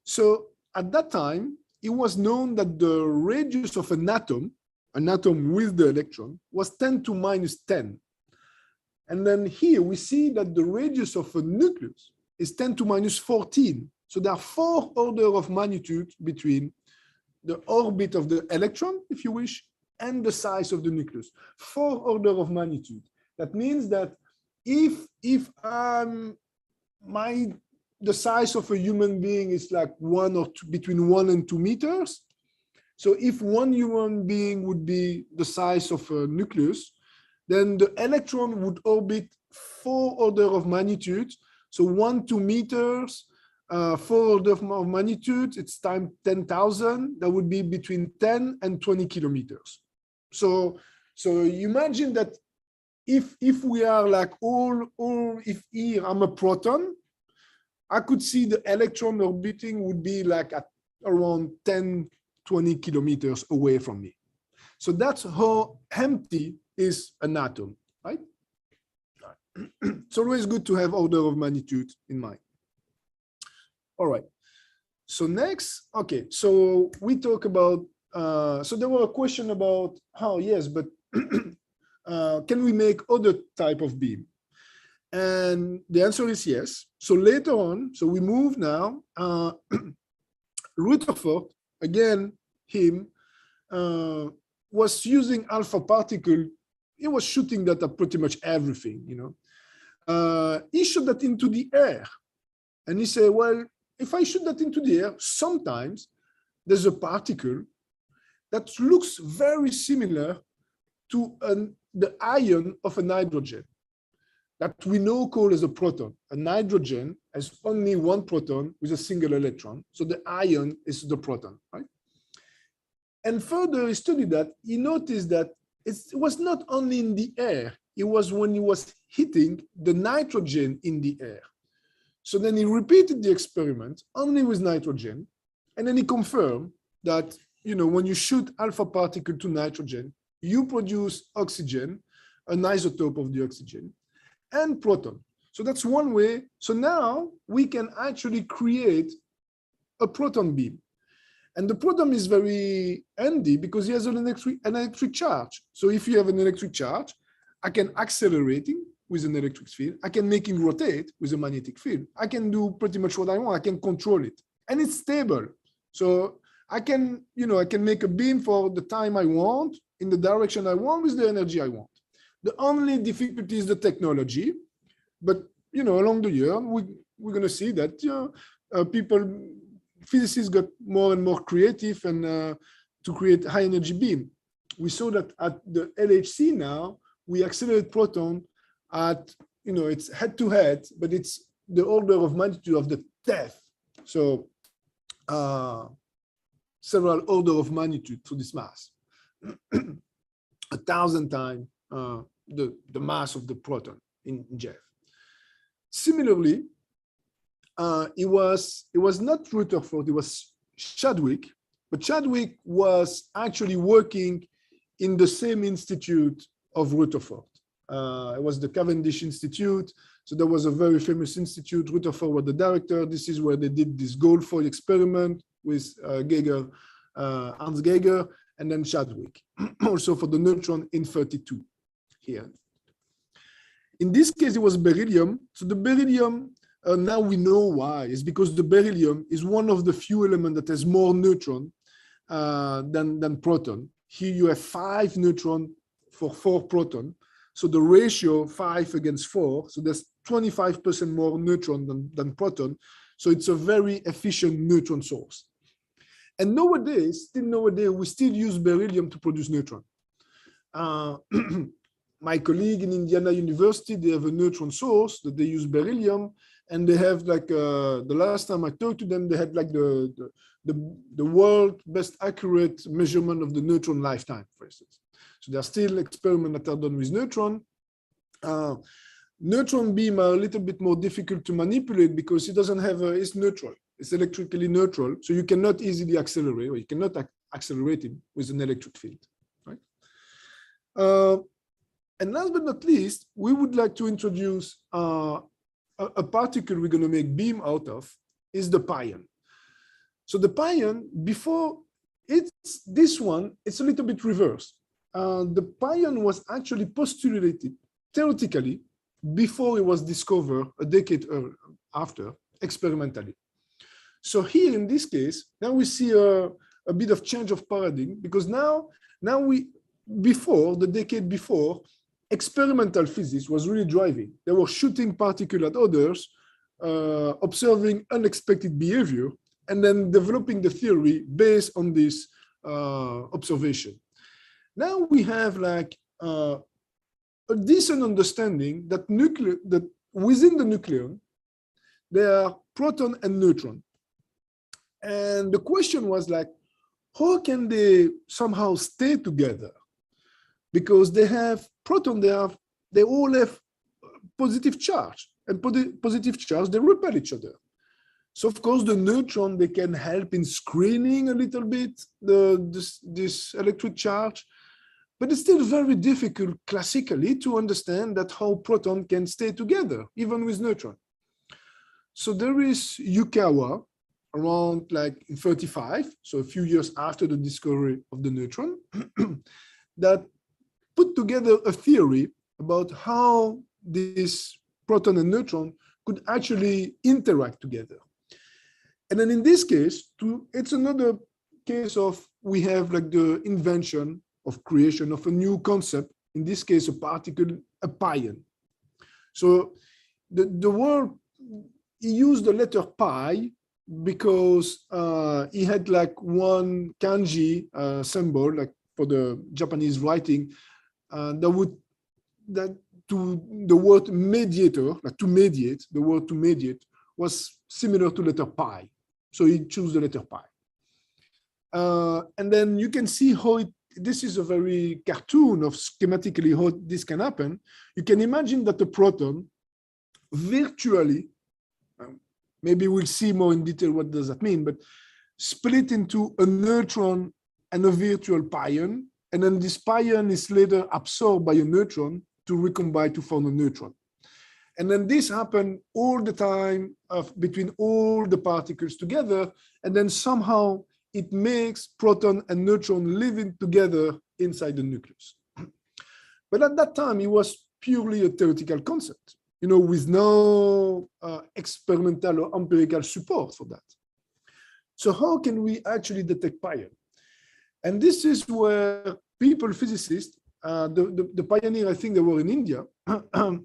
So at that time, it was known that the radius of an atom with the electron, was 10 to minus 10. And then here we see that the radius of a nucleus is 10 to minus 14. So there are 4 orders of magnitude between the orbit of the electron, if you wish, and the size of the nucleus. 4 orders of magnitude. That means that if the size of a human being is like between 1 and 2 meters. So if one human being would be the size of a nucleus, then the electron would orbit 4 orders of magnitude. So 1 2 meters, 4 orders of magnitude, it's times 10,000. That would be between 10 and 20 kilometers. So you imagine that if we are like if here I'm a proton, I could see the electron orbiting would be like at around 10, 20 kilometers away from me. So that's how empty is an atom, right? It's always good to have order of magnitude in mind. All right. So next, okay. So we talk about, so there were a question about how, yes, but can we make other type of beam? And the answer is yes. So later on, so we move now, Rutherford, again, him, was using alpha particle. He was shooting that at pretty much everything, you know. He shot that into the air. And he said, well, if I shoot that into the air, sometimes there's a particle that looks very similar to the ion of a nitrogen that we now call as a proton. A nitrogen has only one proton with a single electron. So the ion is the proton, right? And further he studied that, he noticed that it was not only in the air, it was when he was hitting the nitrogen in the air. So then he repeated the experiment only with nitrogen, and then he confirmed that, you know, when you shoot alpha particle to nitrogen, you produce oxygen, an isotope of the oxygen, and proton. So that's one way. So now we can actually create a proton beam. And the proton is very handy because it has an electric charge. So if you have an electric charge, I can accelerate it with an electric field. I can make it rotate with a magnetic field. I can do pretty much what I want. I can control it. And it's stable. So I can, you know, I can make a beam for the time I want, in the direction I want, with the energy I want. The only difficulty is the technology. But, you know, along the year, we're going to see that, you know, physicists got more and more creative and to create high energy beam. We saw that at the LHC now, we accelerate proton at, you know, it's head to head, but it's the order of magnitude of the depth. So several order of magnitude to this mass, 1,000 times the mass of the proton in Jeff. Similarly, it was not Rutherford, it was Chadwick, but Chadwick was actually working in the same institute of Rutherford. It was the Cavendish Institute. So there was a very famous institute. Rutherford was the director. This is where they did this gold foil experiment with Geiger, Hans Geiger, and then Chadwick, also for the neutron in 32 here. In this case, it was beryllium. So the beryllium, now we know why. It's because the beryllium is one of the few elements that has more neutron than proton. Here you have 5 neutron for 4 proton. So the ratio 5 against 4. So there's 25% more neutron than proton. So it's a very efficient neutron source. And nowadays, we still use beryllium to produce neutron. My colleague in Indiana University, they have a neutron source that they use beryllium, and they have like the last time I talked to them, they had like the world best accurate measurement of the neutron lifetime, for instance. So there are still experiments that are done with neutron. Neutron beam are a little bit more difficult to manipulate because it doesn't have it's neutral. It's electrically neutral, so you cannot easily accelerate, or you cannot accelerate it with an electric field, right? And last but not least, we would like to introduce a particle we're going to make beam out of is the pion. So the pion, before it's this one, it's a little bit reversed. The pion was actually postulated theoretically before it was discovered a decade after experimentally. So here in this case, now we see a bit of change of paradigm, because now before, the decade before, experimental physics was really driving. They were shooting particles at others, observing unexpected behavior, and then developing the theory based on this observation. Now we have like a decent understanding that within the nucleon, there are proton and neutron. And the question was like, how can they somehow stay together? Because they have proton, they all have positive charge, and positive charge, they repel each other. So of course, the neutron, they can help in screening a little bit this electric charge, but it's still very difficult classically to understand that how proton can stay together, even with neutron. So there is Yukawa around like in 35, so a few years after the discovery of the neutron, that put together a theory about how this proton and neutron could actually interact together. And then in this case, it's another case of we have like the invention of creation of a new concept, in this case, a particle, a pion. So the word, he used the letter pi because he had like one kanji symbol, like for the Japanese writing, that to the word mediator, like to mediate, the word to mediate was similar to letter pi. So he chose the letter pi. And then you can see how this is a very cartoon of schematically how this can happen. You can imagine that the proton virtually, maybe we'll see more in detail what does that mean, but split into a neutron and a virtual pion. And then this pion is later absorbed by a neutron to recombine to form a neutron. And then this happened all the time between all the particles together. And then somehow it makes proton and neutron living together inside the nucleus. But at that time, it was purely a theoretical concept, with no experimental or empirical support for that. So how can we actually detect pion? And this is where people, physicists, the pioneer, I think they were in India,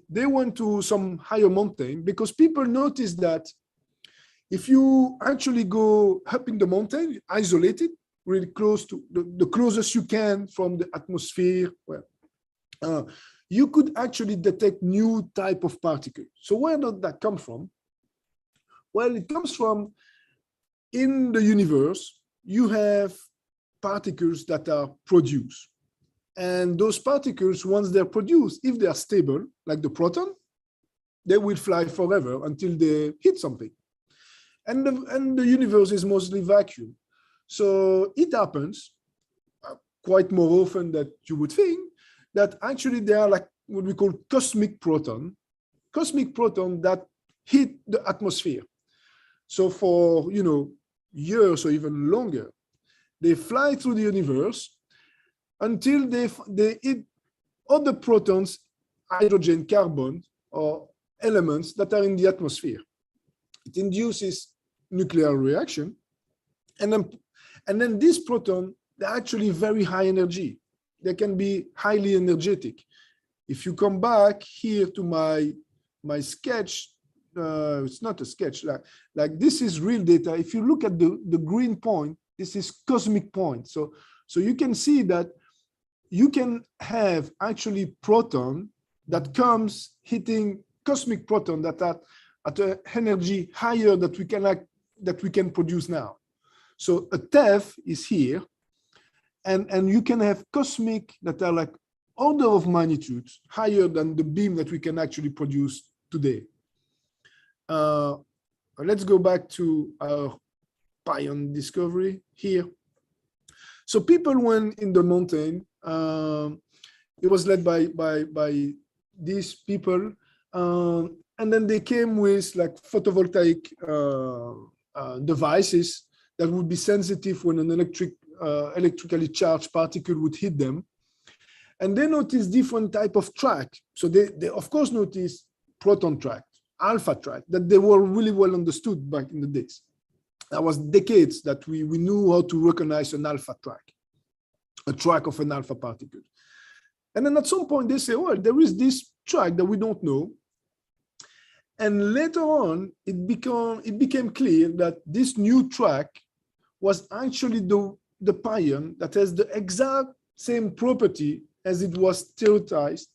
they went to some higher mountain because people noticed that if you actually go up in the mountain, isolated, really close to the closest you can from the atmosphere, you could actually detect new type of particle. So where does that come from? Well, it comes from in the universe, you have particles that are produced. And those particles, once they're produced, if they are stable, like the proton, they will fly forever until they hit something. And the universe is mostly vacuum. So it happens quite more often than you would think that actually they are like what we call cosmic proton that hit the atmosphere. So for, years or even longer, they fly through the universe until they hit other protons, hydrogen, carbon, or elements that are in the atmosphere. It induces nuclear reaction. And then these protons, they're actually very high energy. They can be highly energetic. If you come back here to my sketch, it's not a sketch, like this is real data. If you look at the green point, this is cosmic point. So you can see that you can have actually proton that comes hitting cosmic proton that are at an energy higher that we can produce now. So a TEF is here, and you can have cosmic that are like order of magnitude higher than the beam that we can actually produce today. Let's go back to our pion discovery here. So people went in the mountain. It was led by these people, and then they came with like photovoltaic devices that would be sensitive when an electrically charged particle would hit them. And they noticed different type of track. So they of course noticed proton track, alpha track, that they were really well understood back in the days. That was decades that we knew how to recognize an alpha track, a track of an alpha particle. And then at some point they say, well, there is this track that we don't know. And later on, it became clear that this new track was actually the pion that has the exact same property as it was theorized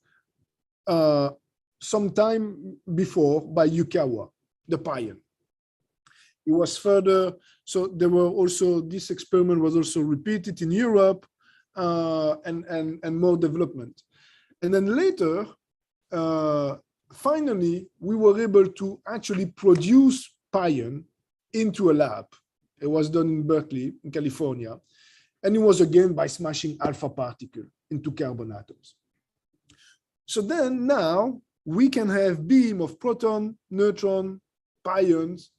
some time before by Yukawa, the pion. It was further, so there were also, this experiment was also repeated in Europe and more development. And then later, finally, we were able to actually produce pion into a lab. It was done in Berkeley, in California. And it was again by smashing alpha particle into carbon atoms. So then now we can have beam of proton, neutron, pions,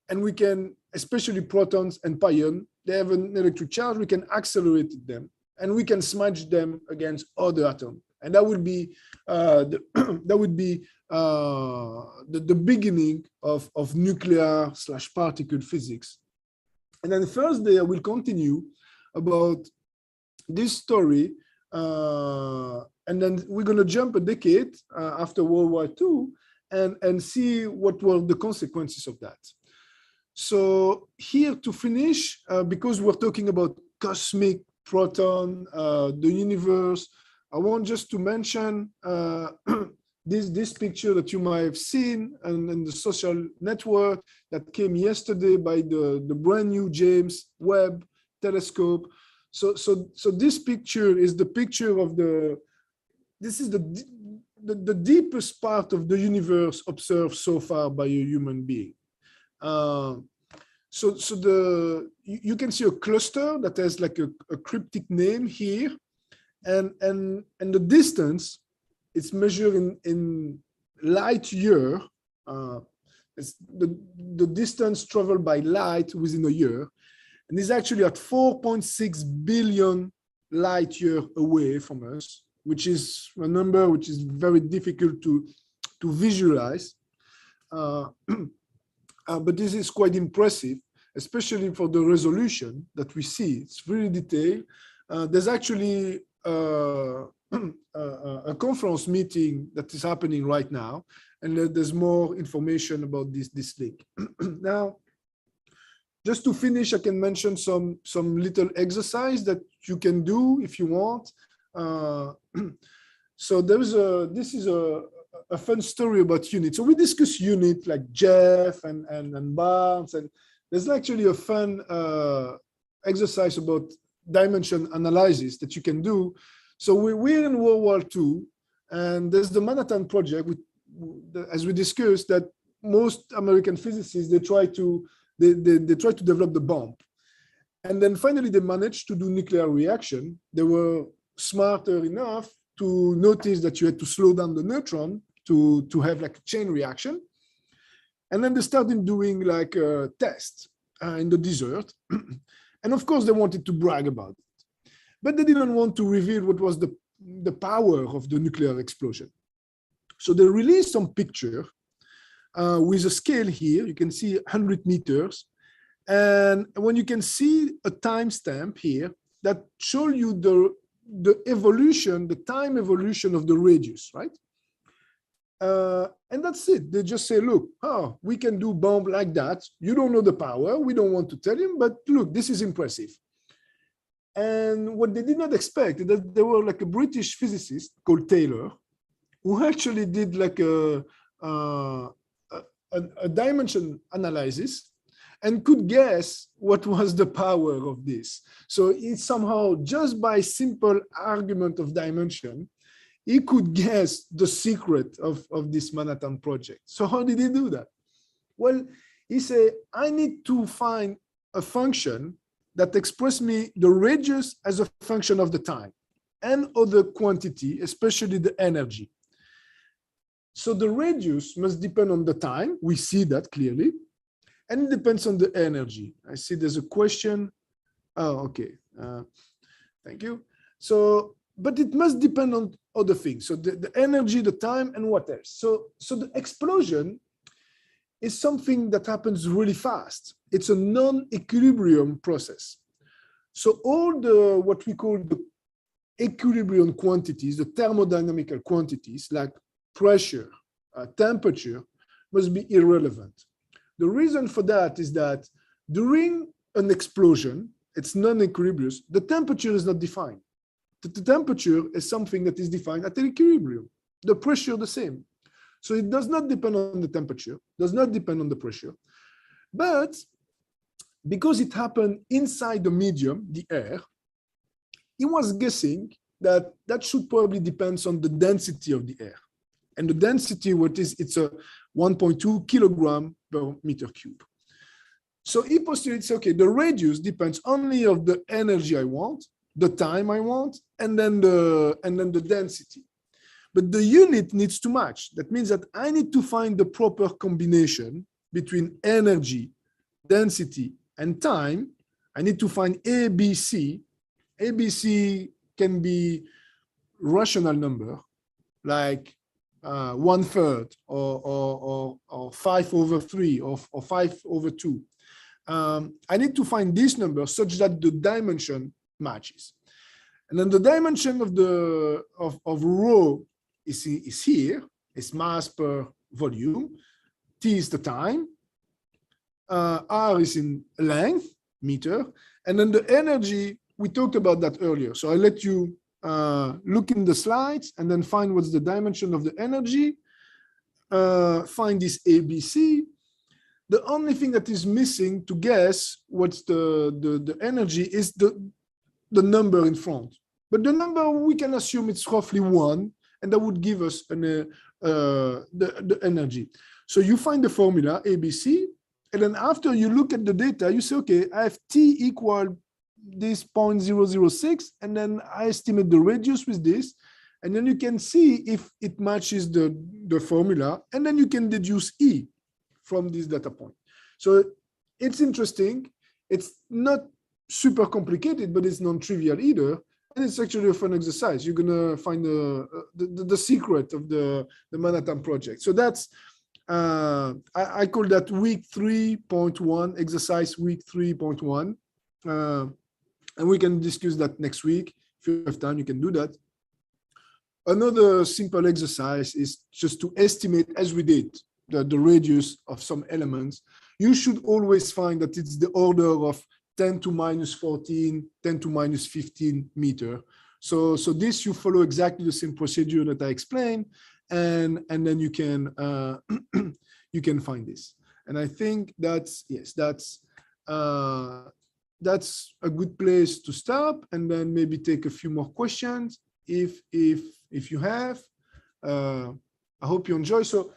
and we can, especially protons and pion, they have an electric charge, we can accelerate them, and we can smash them against other atoms. And that would be the beginning of nuclear/particle physics. And then Thursday, I will continue about this story. And then we're going to jump a decade after World War II and see what were the consequences of that. So here to finish, because we're talking about cosmic proton, the universe, I want just to mention this picture that you might have seen in the social network that came yesterday by the brand new James Webb telescope. So this picture is the picture of this is the deepest part of the universe observed so far by a human being. So you can see a cluster that has like a cryptic name here, and the distance it's measured in light year. It's the distance traveled by light within a year, and is actually at 4.6 billion light year away from us, which is a number which is very difficult to visualize. But this is quite impressive, especially for the resolution that we see. It's really detailed. There's actually a conference meeting that is happening right now, and there's more information about this link. Now, just to finish, I can mention some little exercise that you can do if you want. So this is a fun story about unit. So we discuss unit like Jeff and Barnes, and there's actually a fun exercise about dimension analysis that you can do. So we're in World War II, and there's the Manhattan Project, as we discussed, that most American physicists, they try to develop the bomb. And then finally they managed to do nuclear reaction. They were smarter enough to notice that you had to slow down the neutron to have like a chain reaction. And then they started doing like a test in the desert. And of course they wanted to brag about it, but they didn't want to reveal what was the power of the nuclear explosion. So they released some picture with a scale here. You can see 100 meters. And when you can see a timestamp here that show you the evolution, the time evolution of the radius, right? And that's it. They just say, look, oh, we can do bomb like that. You don't know the power. We don't want to tell him, but look, this is impressive. And what they did not expect is that there were like a British physicist called Taylor, who actually did like a dimension analysis and could guess what was the power of this. So it's somehow, just by simple argument of dimension, he could guess the secret of this Manhattan project. So how did he do that? Well, he said, I need to find a function that expresses me the radius as a function of the time and other quantity, especially the energy. So the radius must depend on the time. We see that clearly. And it depends on the energy. I see there's a question. Oh, okay. Thank you. So, but it must depend on other things. So the energy, the time, and what else? So the explosion is something that happens really fast. It's a non-equilibrium process. So all the, what we call the equilibrium quantities, the thermodynamical quantities like pressure, temperature, must be irrelevant. The reason for that is that during an explosion, it's non-equilibrium, the temperature is not defined. The temperature is something that is defined at an equilibrium. The pressure the same. So it does not depend on the temperature, does not depend on the pressure. But because it happened inside the medium, the air, he was guessing that that should probably depend on the density of the air. And the density, what is, it's a 1.2 kilogram per meter cube. So he postulates, okay, the radius depends only on the energy I want, the time I want, and then the density. But the unit needs to match. That means that I need to find the proper combination between energy, density, and time. I need to find ABC. ABC can be rational number, like 1/3 or 5/3 or 5/2. I need to find this number such that the dimension matches. And then the dimension of rho is here, is mass per volume. T is the time. R is in length, meter. And then the energy, we talked about that earlier. So I let you look in the slides and then find what's the dimension of the energy. Find this ABC. The only thing that is missing to guess what's the energy is the number in front. But the number, we can assume it's roughly 1, and that would give us the energy. So you find the formula, ABC, and then after you look at the data, you say, okay, I have T equal this 0.006, and then I estimate the radius with this, and then you can see if it matches the formula, and then you can deduce E from this data point. So it's interesting. It's not super complicated, but it's non-trivial either. And it's actually a fun exercise. You're gonna find the secret of the Manhattan project. So that's, I call that week 3.1, exercise week 3.1. And we can discuss that next week. If you have time, you can do that. Another simple exercise is just to estimate, as we did, the radius of some elements. You should always find that it's the order of 10 to minus 14, 10 to minus 15 meter. So this, you follow exactly the same procedure that I explained, and then you can you can find this. And I think that's, yes, that's a good place to stop, and then maybe take a few more questions if you have. I hope you enjoy. So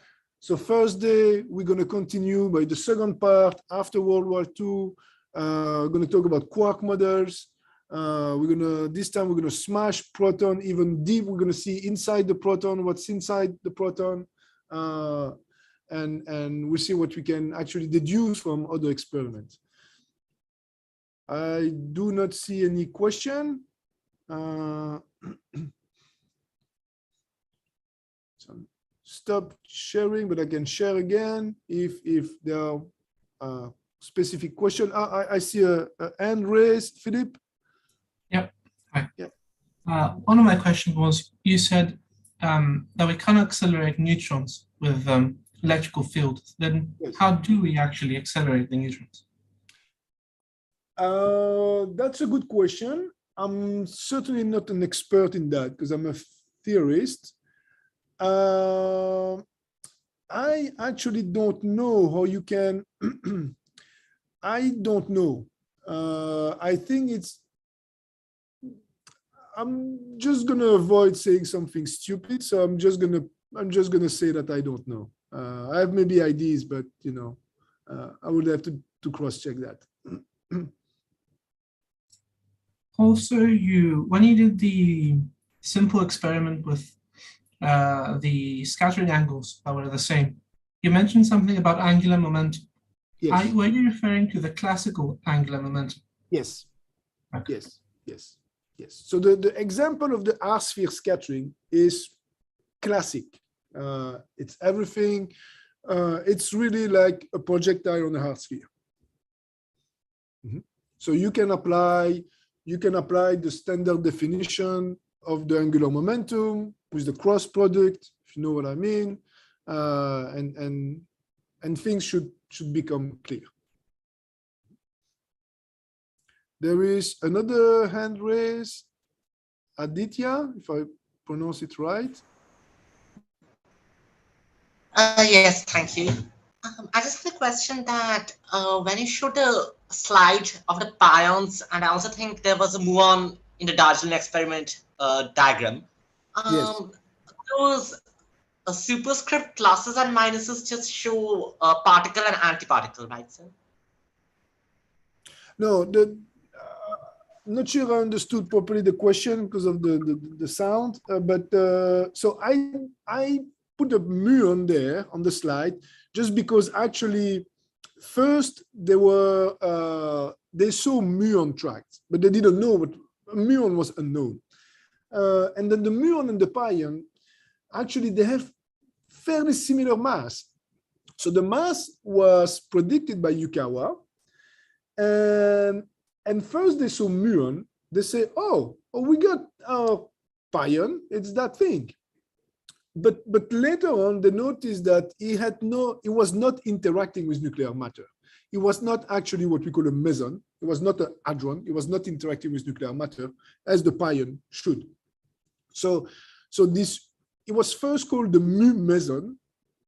Thursday, we're going to continue by the second part after World War II. We're going to talk about quark models. This time we're going to smash proton even deep. We're going to see inside the proton, what's inside the proton. And we'll see what we can actually deduce from other experiments. I do not see any question. So stop sharing, but I can share again if there are specific question. I see a hand raised, Philippe. Yep. Hi. Yep. One of my questions was, you said that we can't accelerate neutrons with electrical fields, then Yes. how do we actually accelerate the neutrons? That's a good question. I'm certainly not an expert in that because I'm a theorist. I actually don't know how you can. I don't know. I think I'm just gonna avoid saying something stupid, so I'm just gonna say that I don't know. I have maybe ideas, but I would have to cross-check that. Also, when you did the simple experiment with the scattering angles that were the same, you mentioned something about angular momentum. Yes. Were you referring to the classical angular momentum? Yes. Okay. Yes. Yes. Yes. So the example of the R-sphere scattering is classic. It's everything. It's really like a projectile on a hard sphere. So you can apply the standard definition of the angular momentum with the cross product, if you know what I mean, and things should become clear. There is another hand raised, Aditya, if I pronounce it right. Yes, thank you. I just had a question that when you showed the slide of the pions, and I also think there was a muon in the Darjeeling experiment diagram. Yes. Those superscript pluses and minuses just show particle and antiparticle, right, sir? No, I'm not sure I understood properly the question because of the sound, but so I put a muon there on the slide just because actually first they saw muon tracks, but they didn't know what muon was unknown, and then the muon and the pion actually they have fairly similar mass. So the mass was predicted by Yukawa. And first they saw muon, they say, oh, we got our pion, it's that thing. But later on, they noticed that it was not interacting with nuclear matter. It was not actually what we call a meson. It was not an hadron. It was not interacting with nuclear matter as the pion should. So it was first called the mu meson,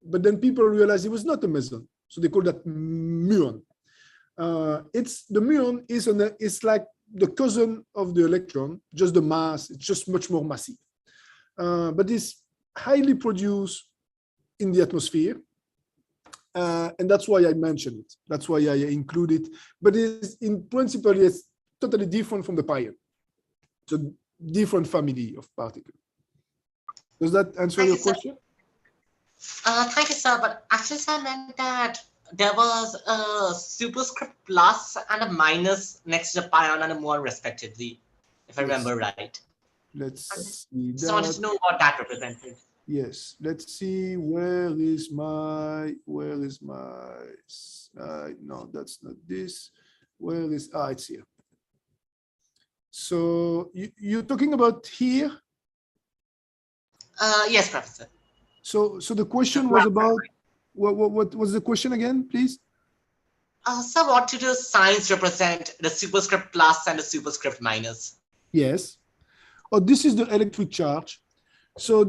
but then people realized it was not a meson. So they called that muon. The muon is like the cousin of the electron, just the mass, it's just much more massive. But it's highly produced in the atmosphere. And that's why I mentioned it. That's why I include it. But in principle, it's totally different from the pion. It's a different family of particles. Does that answer your question? Thank you, sir. But actually, sir, meant that there was a superscript plus and a minus next to the pion and a muon, respectively, if I remember right. Let's see. Just wanted to know what that represented. Yes. Let's see. Where is my? No, that's not this. Where is? It's here. So you're talking about here? Yes, Professor. So the question was about what was the question again, please? So what do the signs represent, the superscript plus and the superscript minus? Yes. Oh, this is the electric charge. So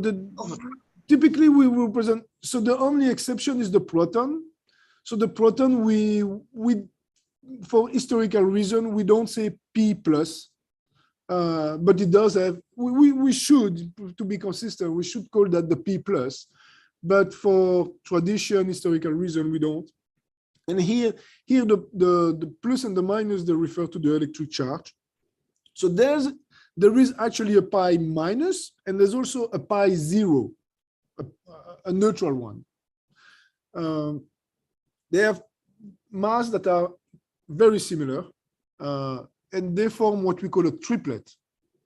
typically we will present. So the only exception is the proton. So the proton we for historical reason we don't say P plus, but it does have. We should, to be consistent, we should call that the P plus. But for tradition, historical reason, we don't. And here the plus and the minus, they refer to the electric charge. So there is actually a pi minus, and there's also a pi zero, a neutral one. They have mass that are very similar, and they form what we call a triplet,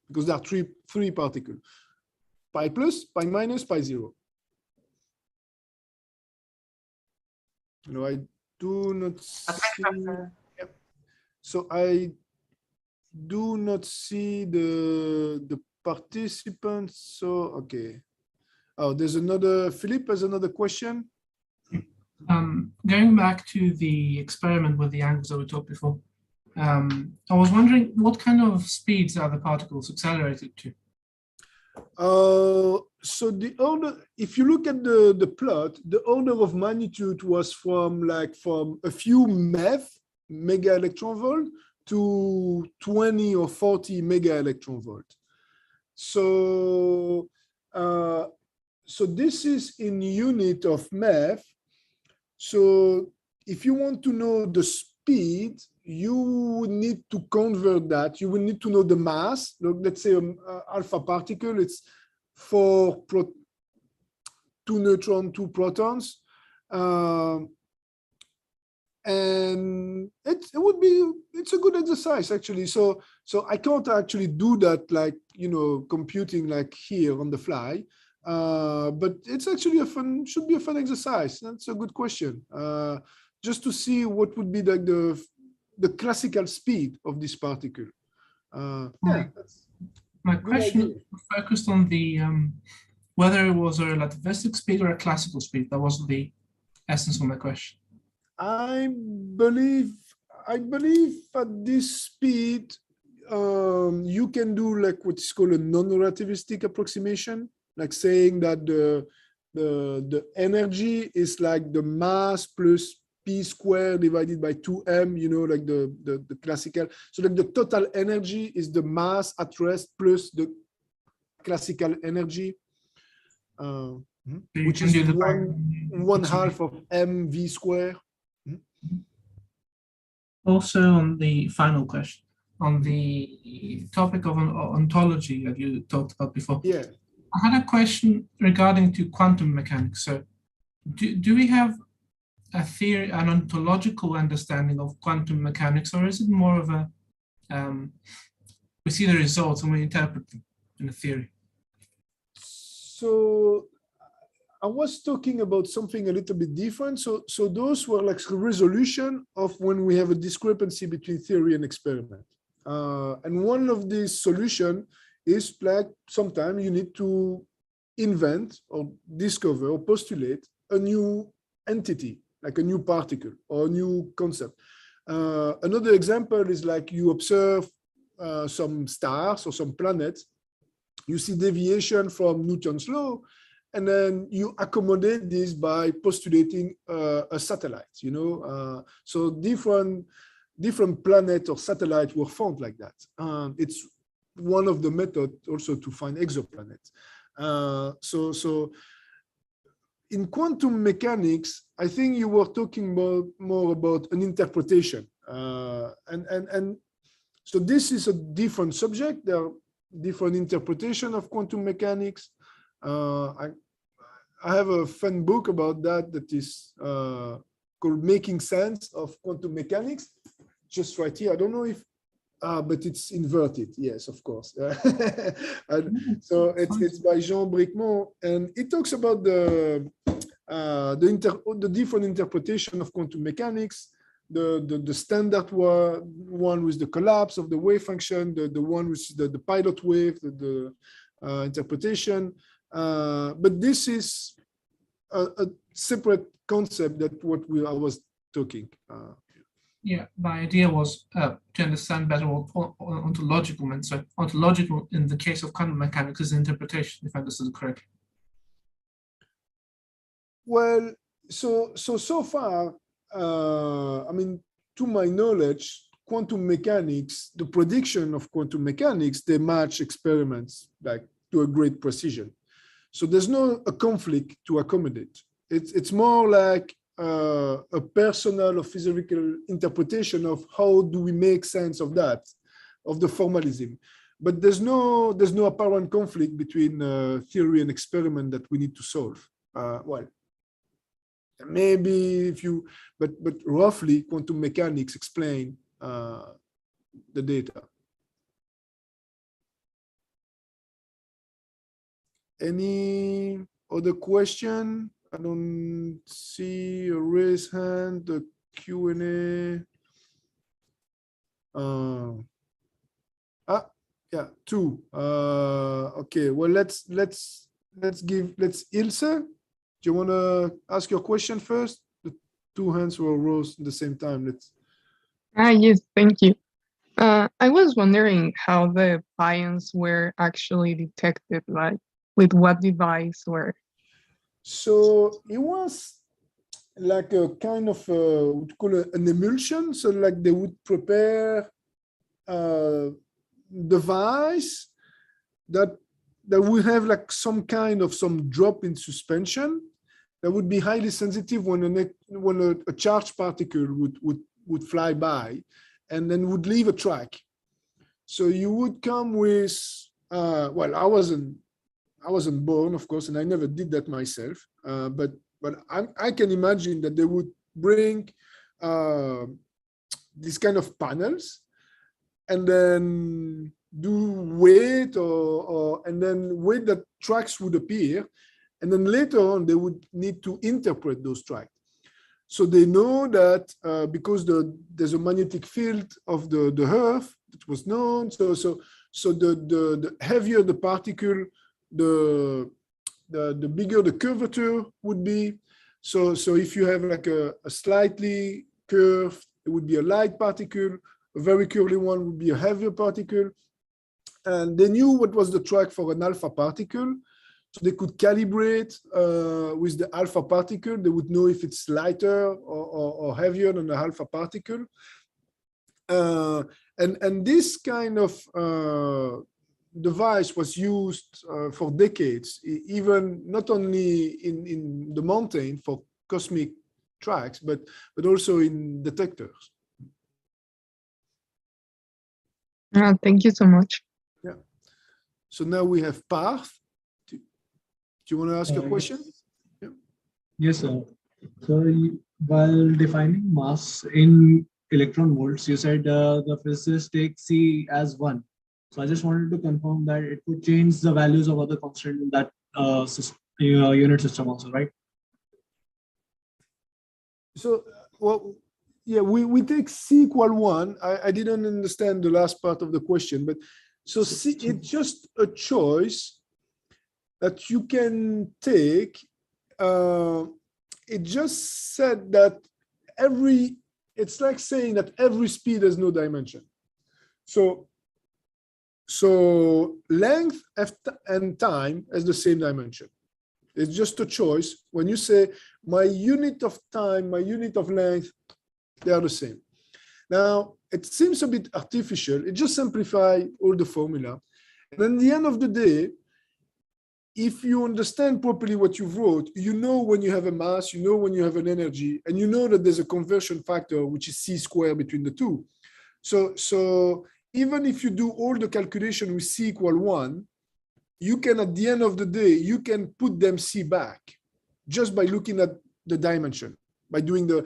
because there are three particles: pi plus, pi minus, pi zero. No, I do not see. Yep. So I do not see the participants. So okay. Oh, there's another, Philippe has another question. Going back to the experiment with the angles that we talked before, I was wondering what kind of speeds are the particles accelerated to? So the order, if you look at the plot, the order of magnitude was from a few mega electron volt to 20 or 40 mega electron volt. So so this is in unit of MeV. So if you want to know the speed, you need to convert that. You will need to know the mass. Look, let's say alpha particle, it's 2 neutrons, 2 protons. And it's a good exercise actually. So I can't actually do that like, you know, computing like here on the fly. But it's actually should be a fun exercise. That's a good question. Just to see what would be like the classical speed of this particle. Yeah, my question focused on the whether it was a relativistic speed or a classical speed. That was the essence of my question. I believe at this speed, you can do like what's called a non-relativistic approximation, like saying that the energy is like the mass plus p squared divided by 2m, you know, like the classical. So like the total energy is the mass at rest plus the classical energy, which is one half of mv squared. Also, on the final question, on the topic of ontology that you talked about before, yeah, I had a question regarding to quantum mechanics. So, do we have a theory, an ontological understanding of quantum mechanics, or is it more of a we see the results and we interpret them in a theory? So I was talking about something a little bit different. So those were like resolution of when we have a discrepancy between theory and experiment. And one of these solution is like sometimes you need to invent or discover or postulate a new entity, like a new particle or a new concept. Another example is like you observe some stars or some planets, you see deviation from Newton's law, and then you accommodate this by postulating a satellite, you know. So different planets or satellites were found like that. It's one of the methods also to find exoplanets. So in quantum mechanics, I think you were talking more about an interpretation. And so this is a different subject. There are different interpretation of quantum mechanics. I have a fun book about that is called Making Sense of Quantum Mechanics, just right here. I don't know if, but it's inverted. Yes, of course. So it's by Jean Bricmont, and it talks about the different interpretation of quantum mechanics, the standard one with the collapse of the wave function, the one with the pilot wave, the interpretation. But this is a separate concept that I was talking. Yeah, my idea was to understand better what ontological meant. So ontological in the case of quantum mechanics is interpretation, if I understood it correctly. Well, so far, I mean, to my knowledge, quantum mechanics, the prediction of quantum mechanics, they match experiments like to a great precision. So there's no a conflict to accommodate. It's more like a personal or physical interpretation of how do we make sense of that, of the formalism. But there's no apparent conflict between theory and experiment that we need to solve. Well, maybe if you, but roughly quantum mechanics explain the data. Any other question? I don't see a raised hand, the Q&A. Yeah, 2. Okay, well, let's let's Ilse. Do you want to ask your question first? The two hands were rose at the same time. Yes, thank you. I was wondering how the pions were actually detected, like with what device or. So it was like a kind of what you call an emulsion. So like they would prepare a device that would have like some drop in suspension that would be highly sensitive when a charged particle would fly by and then would leave a track. So you would come with well, I wasn't born, of course, and I never did that myself. But I can imagine that they would bring these kind of panels and then do wait and then wait that tracks would appear. And then later on, they would need to interpret those tracks. So they know that because there's a magnetic field of the Earth, it was known. So the heavier the particle, the bigger the curvature would be. So if you have like a slightly curved, it would be a light particle. A very curly one would be a heavier particle. And they knew what was the track for an alpha particle. So they could calibrate with the alpha particle. They would know if it's lighter or heavier than the alpha particle. And this kind of device was used for decades, even not only in the mountain for cosmic tracks, but also in detectors. Thank you so much. Yeah. So now we have Parth. Do you want to ask a question? Yeah. Yes, sir. So while defining mass in electron volts, you said the physicists take C as 1. So I just wanted to confirm that it would change the values of other constant in that unit system also, right? So, well, yeah, we take C equal 1. I didn't understand the last part of the question, but so C, it's just a choice that you can take. It just said that it's like saying that every speed has no dimension. So length and time has the same dimension. It's just a choice. When you say my unit of time, my unit of length, they are the same. Now, it seems a bit artificial. It just simplifies all the formula. And at the end of the day, if you understand properly what you wrote, you know when you have a mass, you know when you have an energy, and you know that there's a conversion factor, which is C squared between the two. So even if you do all the calculation with C equal 1, you can, at the end of the day, you can put them C back just by looking at the dimension, by doing the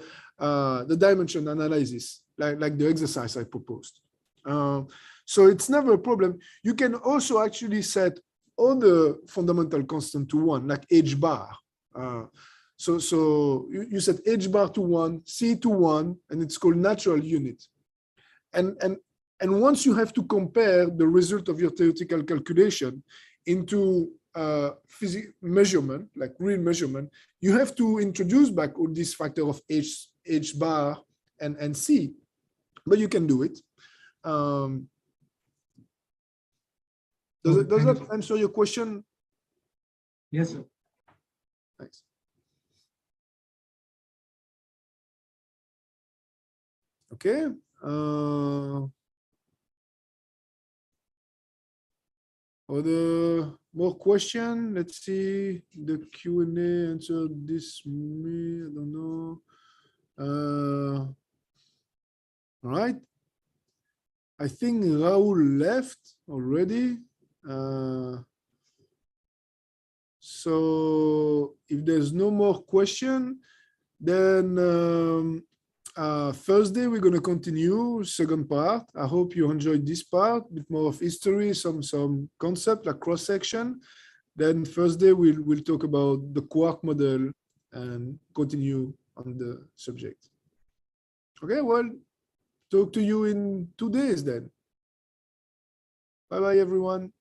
dimension analysis, like the exercise I proposed. So it's never a problem. You can also actually set other fundamental constant to 1, like h bar. So you set h bar to 1, C to 1, and it's called natural unit. And once you have to compare the result of your theoretical calculation into measurement, like real measurement, you have to introduce back all this factor of h bar and C, but you can do it. Does that answer your question? Yes, sir. Thanks. Okay. Other more question? Let's see. The Q&A answered this. I don't know. All right. I think Raul left already. So if there's no more question, then Thursday we're going to continue second part. I hope you enjoyed this part, a bit more of history, some concept like cross section. Then Thursday we'll talk about the quark model and continue on the subject. Okay, well, talk to you in 2 days then. Bye bye everyone.